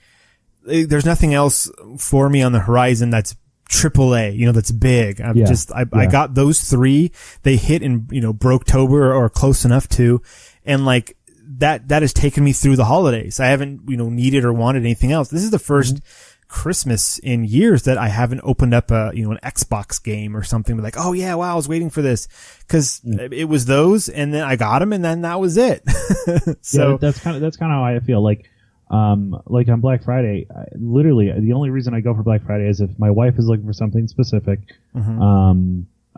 there's nothing else for me on the horizon that's AAA, that's big. I got those three. They hit in, Broketober or close enough to, and like that has taken me through the holidays. I haven't, needed or wanted anything else. This is the first Christmas in years that I haven't opened up an Xbox game or something like, oh yeah, wow, I was waiting for this. Cause it was those and then I got them and then that was it. So yeah, that's kind of how I feel like on Black Friday, literally the only reason I go for Black Friday is if my wife is looking for something specific. I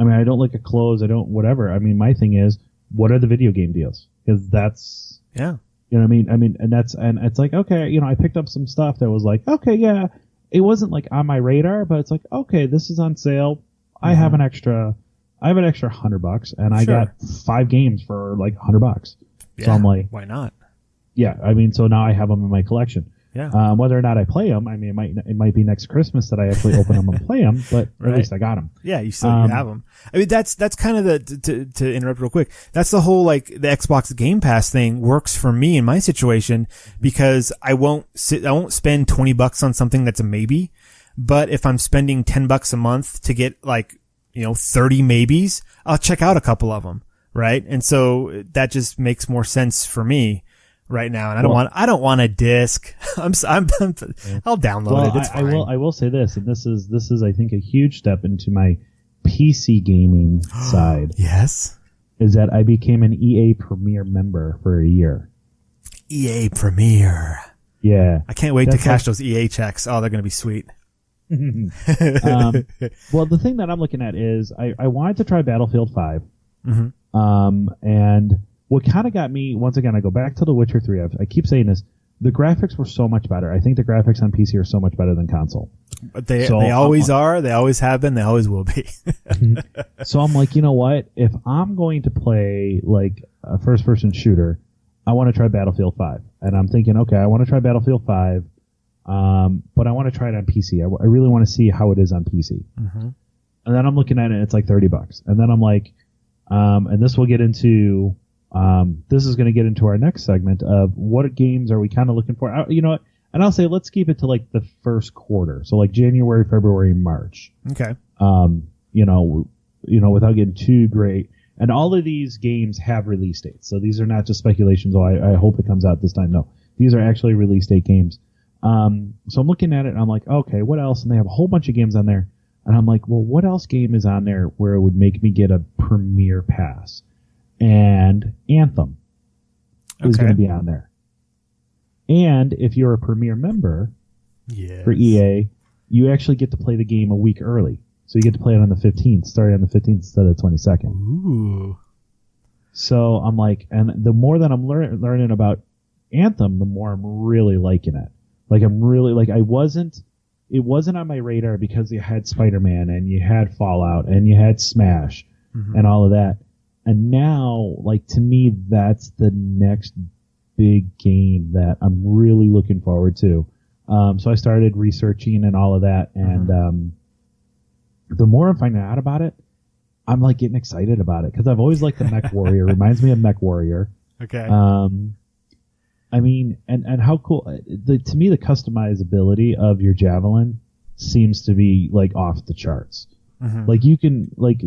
mean, I don't look at clothes. I don't, whatever. I mean, my thing is, what are the video game deals? Cause that's, yeah. You know what I mean? And it's like, okay, I picked up some stuff that was like, okay, yeah, it wasn't like on my radar, but it's like, okay, this is on sale. I have an extra $100 and I got 5 games for like $100. Yeah, so I'm like, why not? Yeah. I mean, so now I have them in my collection. Yeah. Whether or not I play them, I mean, it might be next Christmas that I actually open them and play them, but right. At least I got them. Yeah, you still have them. I mean, that's kind of to interrupt real quick. That's the whole like the Xbox Game Pass thing works for me in my situation because I won't spend $20 on something that's a maybe, but if I'm spending $10 a month to get like 30 maybes, I'll check out a couple of them, right? And so that just makes more sense for me right now, and I don't want a disc. I'll download it. It's fine. I will say this, and this is I think a huge step into my PC gaming side. Yes, is that I became an EA Premier member for a year. EA Premier. Yeah, I can't wait to cash those EA checks. Oh, they're going to be sweet. Well, the thing that I'm looking at is I wanted to try Battlefield 5. And what kind of got me, once again, I go back to The Witcher 3. I keep saying this. The graphics were so much better. I think the graphics on PC are so much better than console. They always are. They always have been. They always will be. So I'm like, you know what? If I'm going to play like a first-person shooter, I want to try Battlefield 5. And I'm thinking, okay, I want to try Battlefield 5, but I want to try it on PC. I really want to see how it is on PC. And then I'm looking at it, and it's like $30. And then I'm like, and this will get into... this is going to get into our next segment of what games are we kind of looking for. And I'll say let's keep it to like the first quarter, so like January, February, March. Okay. Without getting too great. And all of these games have release dates, so these are not just speculations. Oh, I hope it comes out this time. No, these are actually release date games. So I'm looking at it and I'm like, okay, what else? And they have a whole bunch of games on there, and I'm like, well, what else game is on there where it would make me get a Premier Pass? And Anthem is going to be on there. And if you're a Premier member for EA, you actually get to play the game a week early. So you get to play it on the 15th, starting on the 15th instead of the 22nd. Ooh. So I'm like, and the more that I'm learning about Anthem, the more I'm really liking it. Like I'm really like, it wasn't on my radar because you had Spider-Man and you had Fallout and you had Smash and all of that. And now, like, to me, that's the next big game that I'm really looking forward to. So I started researching and all of that. And the more I'm finding out about it, I'm, like, getting excited about it. Because I've always liked the Mech Warrior. Reminds me of Mech Warrior. Okay. I mean, and how cool. To me, the customizability of your Javelin seems to be, like, off the charts. Like, you can, like...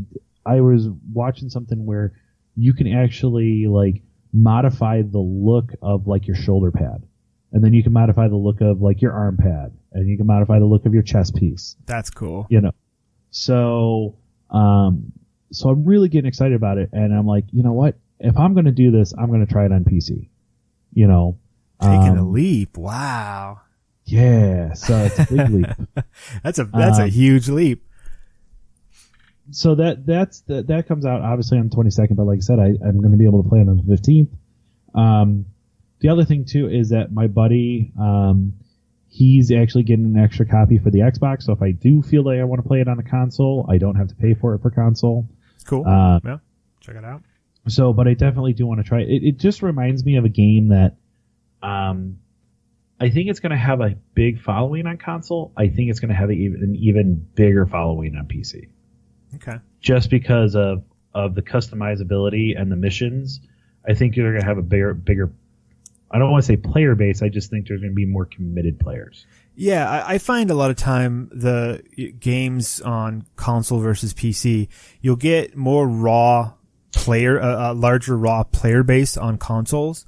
I was watching something where you can actually like modify the look of like your shoulder pad, and then you can modify the look of like your arm pad, and you can modify the look of your chest piece. That's cool. So I'm really getting excited about it, and I'm like, you know what? If I'm going to do this, I'm going to try it on PC. Taking a leap. Wow. Yeah. So it's a big leap. That's a huge leap. So that comes out obviously on the 22nd, but like I said, I'm going to be able to play it on the 15th. The other thing too is that my buddy, He's actually getting an extra copy for the Xbox, so if I do feel like I want to play it on the console, I don't have to pay for it for console. Cool. Yeah, check it out. So, but I definitely do want to try it. It just reminds me of a game that I think it's going to have a big following on console. I think it's going to have an even bigger following on PC. Okay. Just because of the customizability and the missions, I think you're going to have a bigger. I don't want to say player base. I just think there's going to be more committed players. Yeah, I find a lot of time the games on console versus PC, you'll get more raw player, a larger raw player base on consoles.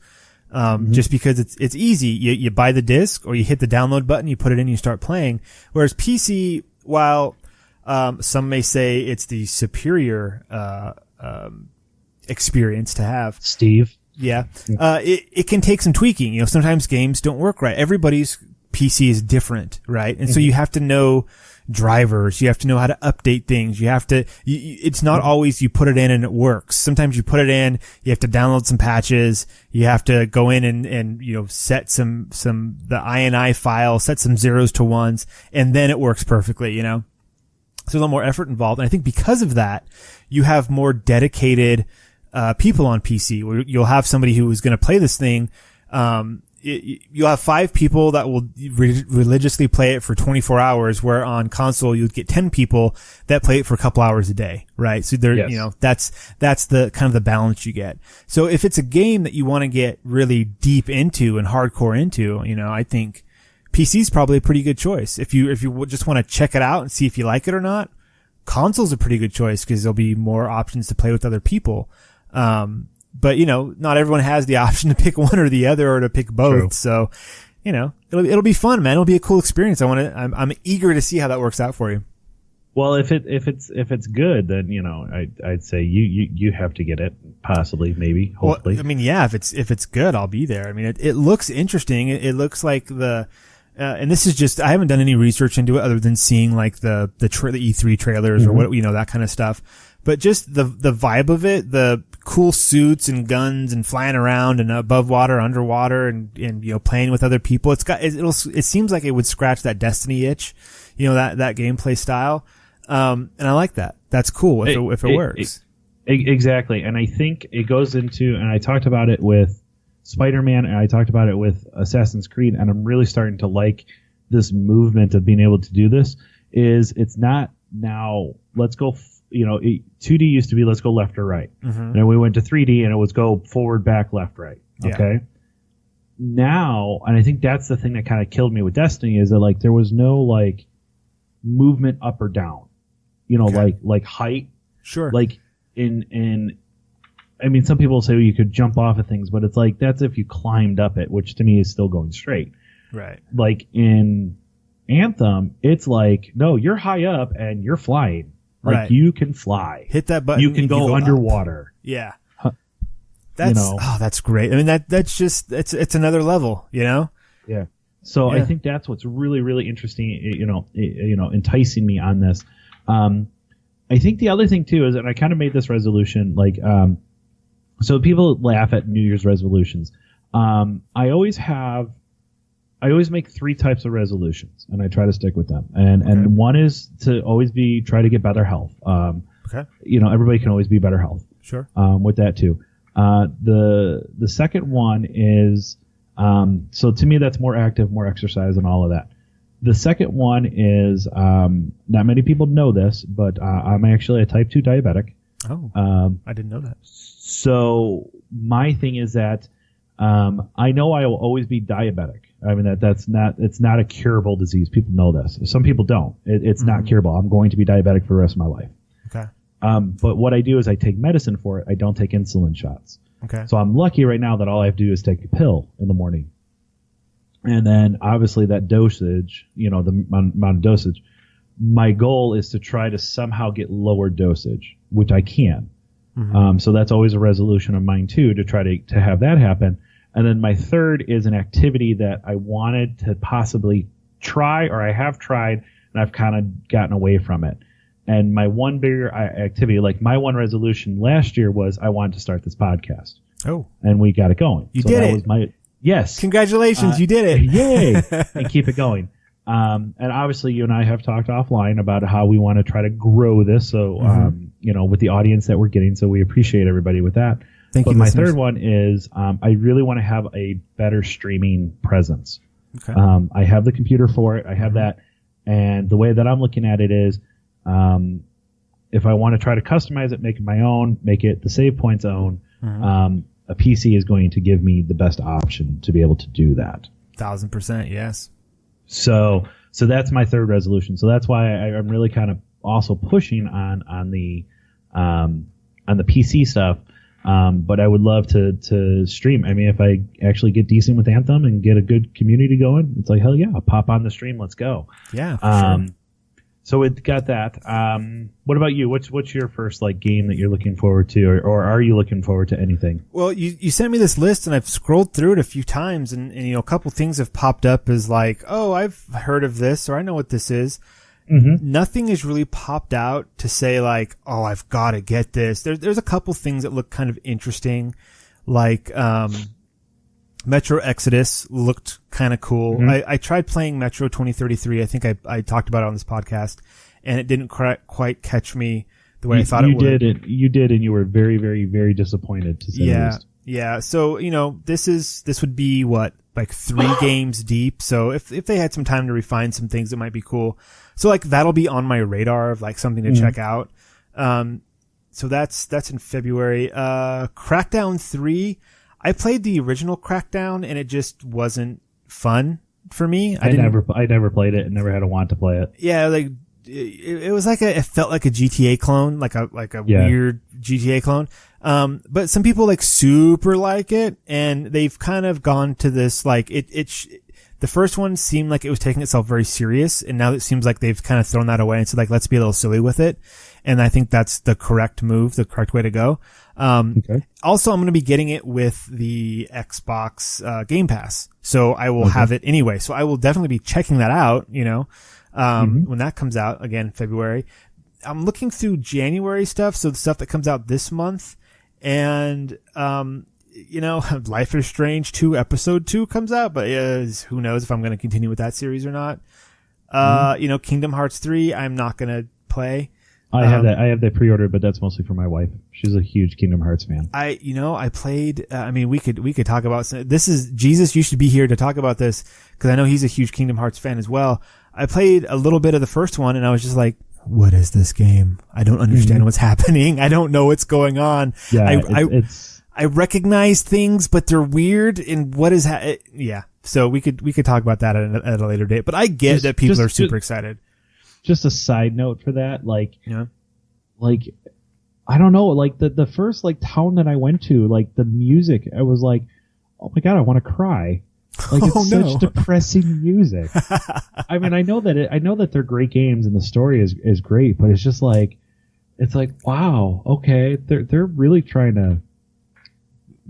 Just because it's easy. You buy the disc or you hit the download button, you put it in, you start playing. Whereas PC, while, some may say it's the superior, experience to have. Steve. Yeah. It can take some tweaking. You know, sometimes games don't work right. Everybody's PC is different, right? And so you have to know drivers. You have to know how to update things. You have to, it's not always you put it in and it works. Sometimes you put it in, you have to download some patches. You have to go in and, you know, set the INI file, set some zeros to ones, and then it works perfectly, you know? So there's a little more effort involved. And I think because of that, you have more dedicated, people on PC. You'll have somebody who is going to play this thing. You'll have 5 people that will religiously play it for 24 hours, where on console you'd get 10 people that play it for a couple hours a day, right? So there, you know, that's the kind of the balance you get. So if it's a game that you want to get really deep into and hardcore into, you know, I think PC is probably a pretty good choice. If you just want to check it out and see if you like it or not, console's a pretty good choice because there'll be more options to play with other people. But you know, not everyone has the option to pick one or the other or to pick both. True. So, you know, it'll be fun, man. It'll be a cool experience. I'm eager to see how that works out for you. Well, if it's good, then, you know, I'd say you have to get it, possibly, maybe, hopefully. Well, I mean, yeah, if it's good, I'll be there. I mean, it looks interesting. It looks like and this is just, I haven't done any research into it other than seeing like the E3 trailers or what, you know, that kind of stuff. But just the vibe of it, the cool suits and guns and flying around and above water, underwater, and you know, playing with other people. It seems like it would scratch that Destiny itch, you know, that gameplay style. And I like that. That's cool if it works. Exactly. And I think it goes into, and I talked about it with Spider-Man and I talked about it with Assassin's Creed, and I'm really starting to like this movement of being able to do this. It's not now, let's go, you know, 2D used to be let's go left or right. Mm-hmm. And then we went to 3D and it was go forward, back, left, right. Okay. Yeah. Now, and I think that's the thing that kind of killed me with Destiny, is that like there was no like movement up or down, you know, like height. Sure. Like in I mean, some people say you could jump off of things, but it's like that's if you climbed up it, which to me is still going straight. Right. Like in Anthem, it's like, no, you're high up and you're flying. Like you can fly. Hit that button. You can go underwater. Up. Yeah. That's great. I mean, that's just, it's another level, you know? Yeah. So I think that's what's really, really interesting, you know, enticing me on this. I think the other thing too is, and I kind of made this resolution, like, so people laugh at New Year's resolutions. I always make 3 types of resolutions, and I try to stick with them. And one is to always try to get better health. You know, everybody can always be better health. Sure. With that too. The second one is, so to me that's more active, more exercise, and all of that. The second one is, not many people know this, but I'm actually a type 2 diabetic. Oh, I didn't know that. So my thing is that, I know I will always be diabetic. I mean, it's not a curable disease. People know this. Some people don't. It's not curable. I'm going to be diabetic for the rest of my life. Okay. But what I do is I take medicine for it. I don't take insulin shots. Okay. So I'm lucky right now that all I have to do is take a pill in the morning. And then obviously that dosage, you know, the amount of dosage, my goal is to try to somehow get lower dosage, which I can. Mm-hmm. So that's always a resolution of mine too, to try to have that happen. And then my third is an activity that I wanted to possibly try, or I have tried, and I've kind of gotten away from it. And my one bigger activity, like my one resolution last year, was I wanted to start this podcast. Oh. And we got it going. You did it. Yes. Congratulations, you did it. Yay. And keep it going. And obviously you and I have talked offline about how we want to try to grow this. So, with the audience that we're getting. So we appreciate everybody with that. Thank you. My third one is, I really want to have a better streaming presence. Okay. I have the computer for it. I have that. And the way that I'm looking at it is, if I want to try to customize it, make it my own, make it the Save Point's own, a PC is going to give me the best option to be able to do that. 1000%, yes. So that's my third resolution. So that's why I'm really kind of also pushing on the PC stuff. But I would love to stream. I mean, if I actually get decent with Anthem and get a good community going, it's like, hell yeah, I'll pop on the stream. Let's go. Yeah. For sure. So it got that. What about you? What's your first game that you're looking forward to, or are you looking forward to anything? Well, you sent me this list and I've scrolled through it a few times and a couple things have popped up as oh, I've heard of this or I know what this is. Mm-hmm. Nothing has really popped out to say oh, I've got to get this. There's a couple things that look kind of interesting, Metro Exodus looked kind of cool. Mm-hmm. I tried playing Metro 2033. I think I talked about it on this podcast, and it didn't quite catch me the way I thought it would. You did, and you were very, very, very disappointed, to say the least. Yeah. So, this would be 3 games deep. So if they had some time to refine some things, it might be cool. So that'll be on my radar of something to check out. So that's in February. Crackdown 3. I played the original Crackdown and it just wasn't fun for me. I never played it and never had a want to play it. Yeah, it was it felt like a GTA clone, like a weird GTA clone. But some people super like it, and they've kind of gone to this the first one seemed like it was taking itself very serious, and now it seems like they've kind of thrown that away and said let's be a little silly with it. And I think that's the correct move, the correct way to go. Okay. Also, I'm going to be getting it with the Xbox Game Pass, so I will have it anyway. So I will definitely be checking that out, when that comes out again in February. I'm looking through January stuff, so the stuff that comes out this month, and Life is Strange 2 Episode 2 comes out, but who knows if I'm going to continue with that series or not. Kingdom Hearts 3, I'm not going to play. I have that pre-ordered, but that's mostly for my wife. She's a huge Kingdom Hearts fan. I played, we could talk about this. Is Jesus, you should be here to talk about this, because I know he's a huge Kingdom Hearts fan as well. I played a little bit of the first one and I was just what is this game? I don't understand what's happening. I don't know what's going on. Yeah, I recognize things, but they're weird. And what is yeah. So we could talk about that at a later date. But I get that people are super excited. Just a side note for that, I don't know, the first the first went to, the music, I was oh my god, I want to cry. It's such depressing music. I mean, I know that they're great games and the story is great, but it's just wow, okay, they're really trying to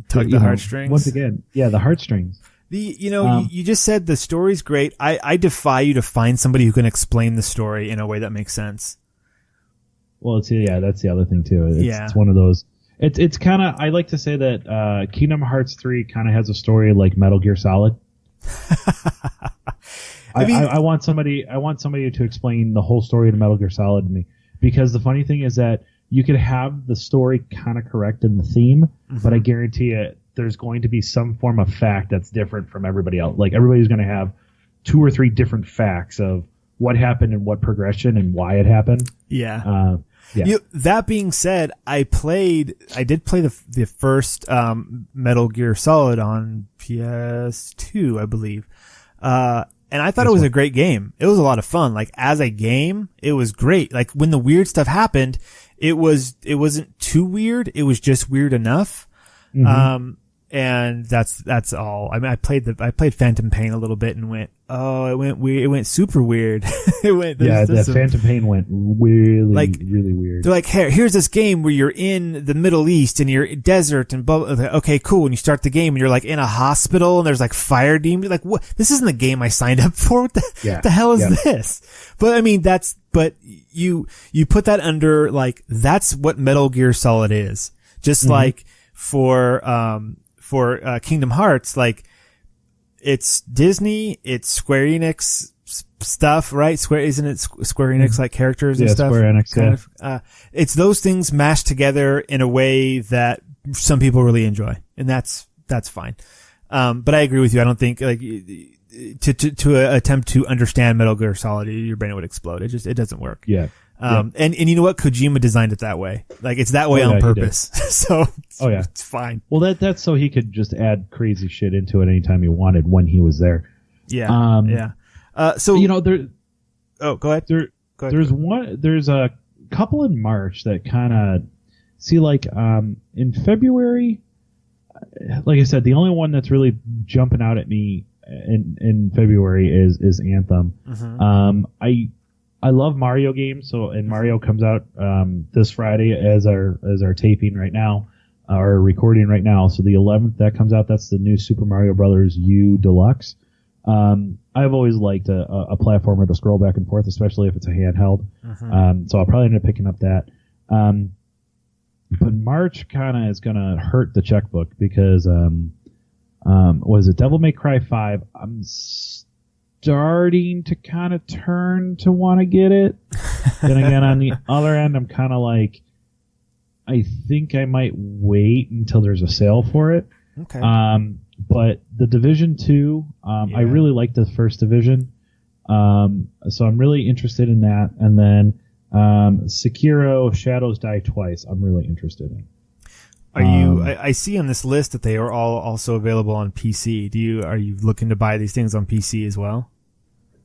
tug the heartstrings once again. Yeah, the heartstrings. You just said the story's great. I defy you to find somebody who can explain the story in a way that makes sense. Well, that's the other thing too. It's one of those. It's kind of, I like to say that Kingdom Hearts 3 kind of has a story like Metal Gear Solid. I want somebody to explain the whole story of Metal Gear Solid to me, because the funny thing is that you could have the story kind of correct in the theme, but I guarantee you there's going to be some form of fact that's different from everybody else. Everybody's going to have 2 or 3 different facts of what happened and what progression and why it happened. Yeah. Yeah. That being said, I did play the first Metal Gear Solid on PS2, I believe. And I thought it was a great game. It was a lot of fun. As a game, it was great. When the weird stuff happened, it wasn't too weird. It was just weird enough. Mm-hmm. And that's all. I mean, I played Phantom Pain a little bit and went, it went weird. It went super weird. Phantom Pain went really weird. They're here's this game where you're in the Middle East and you're desert and blah, blah. Okay, cool. And you start the game and you're in a hospital and there's fire demons. What? This isn't the game I signed up for. What the hell is this? But I mean, but you put that under, that's what Metal Gear Solid is. Just for Kingdom Hearts, it's Disney, it's Square Enix stuff, right? Isn't it Square Enix like characters and stuff? Square Enix, kind of. It's those things mashed together in a way that some people really enjoy, and that's fine. But I agree with you. I don't think like to attempt to understand Metal Gear Solid, your brain would explode. It doesn't work. Yeah. And you know what? Kojima designed it that way. Like it's that way on purpose. So it's fine. Well, that's so he could just add crazy shit into it anytime he wanted when he was there. Yeah. So there. Oh, go ahead. There's a couple in March that kind of see like in February. Like I said, the only one that's really jumping out at me in February is Anthem. Mm-hmm. I love Mario games, and Mario comes out this Friday as our taping right now, or recording right now. So the 11th that comes out, that's the new Super Mario Brothers U Deluxe. I've always liked a platformer to scroll back and forth, especially if it's a handheld. Mm-hmm. So I'll probably end up picking up that. But March kind of is going to hurt the checkbook because was it Devil May Cry 5? I'm starting to kind of turn to want to get it. Then again, on the other end, I'm kind of like, I think I might wait until there's a sale for it. Okay. But the Division 2, I really like the first Division. So I'm really interested in that. And then Sekiro Shadows Die Twice, I'm really interested in. I see on this list that they are all also available on PC. Are you looking to buy these things on PC as well?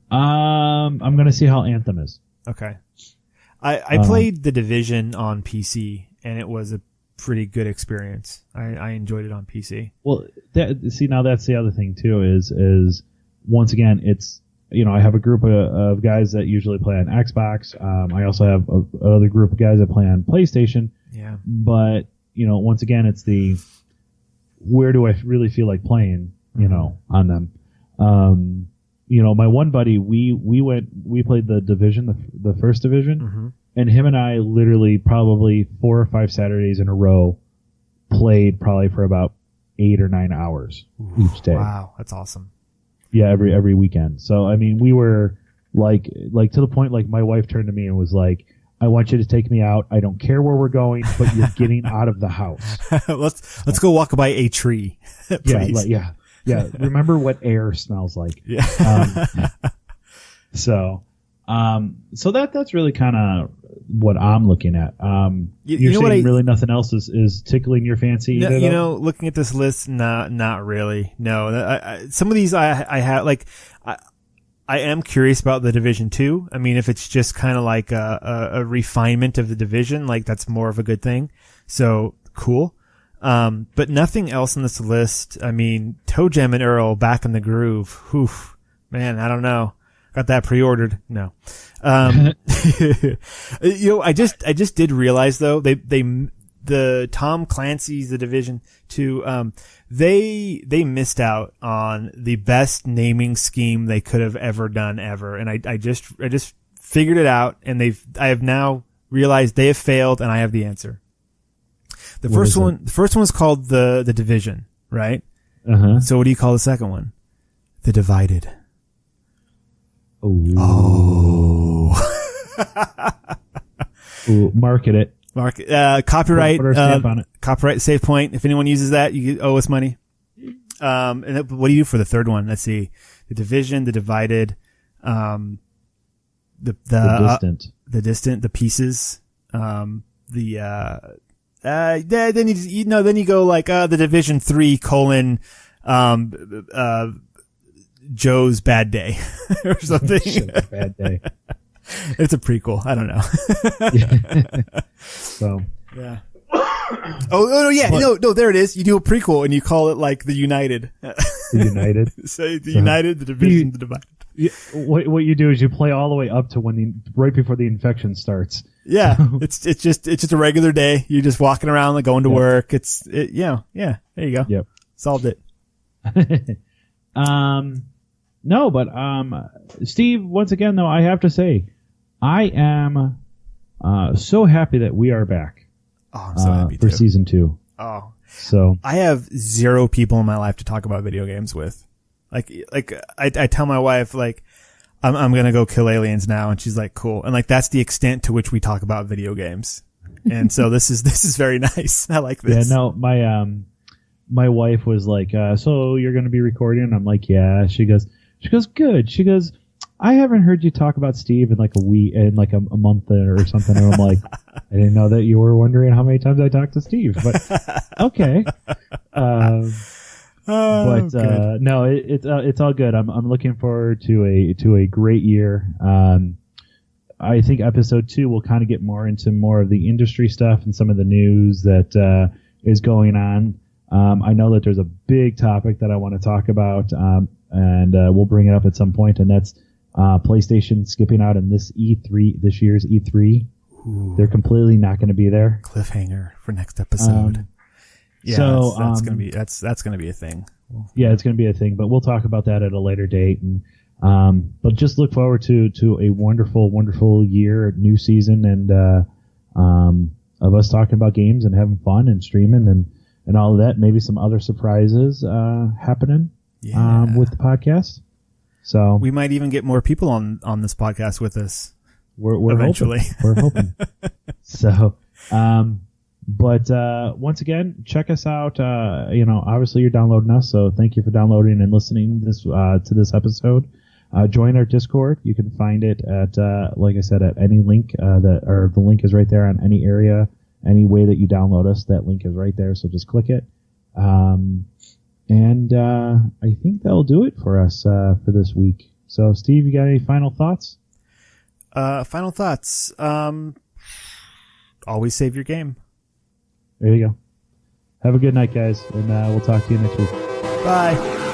I'm going to see how Anthem is. Okay. I played The Division on PC, and it was a pretty good experience. I enjoyed it on PC. Well, now that's the other thing too, is once again, it's, I have a group of guys that usually play on Xbox. I also have another group of guys that play on PlayStation. Yeah. But, once again, it's where do I really feel like playing, on them. My one buddy, we played the Division, the first Division, mm-hmm. and him and I literally probably 4 or 5 Saturdays in a row played probably for about 8 or 9 hours each day. Wow, that's awesome. Yeah, every weekend. So I mean, we were like to the point like my wife turned to me and was like, "I want you to take me out. I don't care where we're going, but you're getting out of the house. Let's go walk by a tree." Please. Yeah. Remember what air smells like. Yeah. So that's really kind of what I'm looking at. You're saying really nothing else is tickling your fancy? No, looking at this list, not really. No, some of these I have, like, I am curious about the Division 2. I mean, if it's just kind of like a refinement of the Division, like that's more of a good thing. So cool. But nothing else on this list. I mean, Toe Jam and Earl Back in the Groove. Whew, man, I don't know. Got that pre-ordered. No. I just did realize though, the Tom Clancy's The Division 2, they missed out on the best naming scheme they could have ever done ever. And I just figured it out, and I have now realized they have failed, and I have the answer. The first one was called the Division, right? Uh-huh. So what do you call the second one? The Divided. Ooh. Ooh, market it. Copyright. Put our stamp on it. Copyright save point. If anyone uses that, you owe us money. And what do you do for the third one? Let's see. The Division, the Divided, the Distant, the Pieces, then you go like the Division 3 : Joe's Bad Day or something. Joe's Bad Day. It's a prequel. I don't know. So yeah. Oh yeah. No, there it is. You do a prequel and you call it like the United. The United. Say the United, the Division, the Divided. What you do is you play all the way up to right before the infection starts. Yeah. It's just a regular day. You're just walking around, like going to work. Yeah. There you go. Yep. Solved it. No, but Steve, once again though, I have to say, I am so happy that we are back. Oh, I'm so happy for too. season 2. Oh, so I have 0 people in my life to talk about video games with. Like I tell my wife, like, I'm going to go kill aliens now. And she's like, cool. And like, that's the extent to which we talk about video games. And so this is very nice. I like this. Yeah, no, my wife was like, so you're going to be recording? And I'm like, yeah. She goes, good. She goes, I haven't heard you talk about Steve in like a week, in like a month or something. And I'm like, I didn't know that you were wondering how many times I talked to Steve, but okay. No, it's all good. I'm looking forward to a great year. I think episode 2 will kind of get more into more of the industry stuff and some of the news that is going on. I know that there's a big topic that I want to talk about, and we'll bring it up at some point, and that's PlayStation skipping out in this year's E3. Ooh. They're completely not going to be there. Cliffhanger for next episode. Yeah, so that's gonna be a thing. Yeah, it's gonna be a thing, but we'll talk about that at a later date. And but just look forward to a wonderful year, new season, and of us talking about games and having fun and streaming and all of that. Maybe some other surprises happening with the podcast. So we might even get more people on this podcast with us. We're eventually hoping. We're hoping. So. But once again, check us out. Obviously you're downloading us, so thank you for downloading and listening to this episode. Join our Discord. You can find it at, like I said, at any link the link is right there on any area, any way that you download us. That link is right there, so just click it. And I think that'll do it for us for this week. So, Steve, you got any final thoughts? Final thoughts. Always save your game. There you go. Have a good night, guys, and we'll talk to you next week. Bye.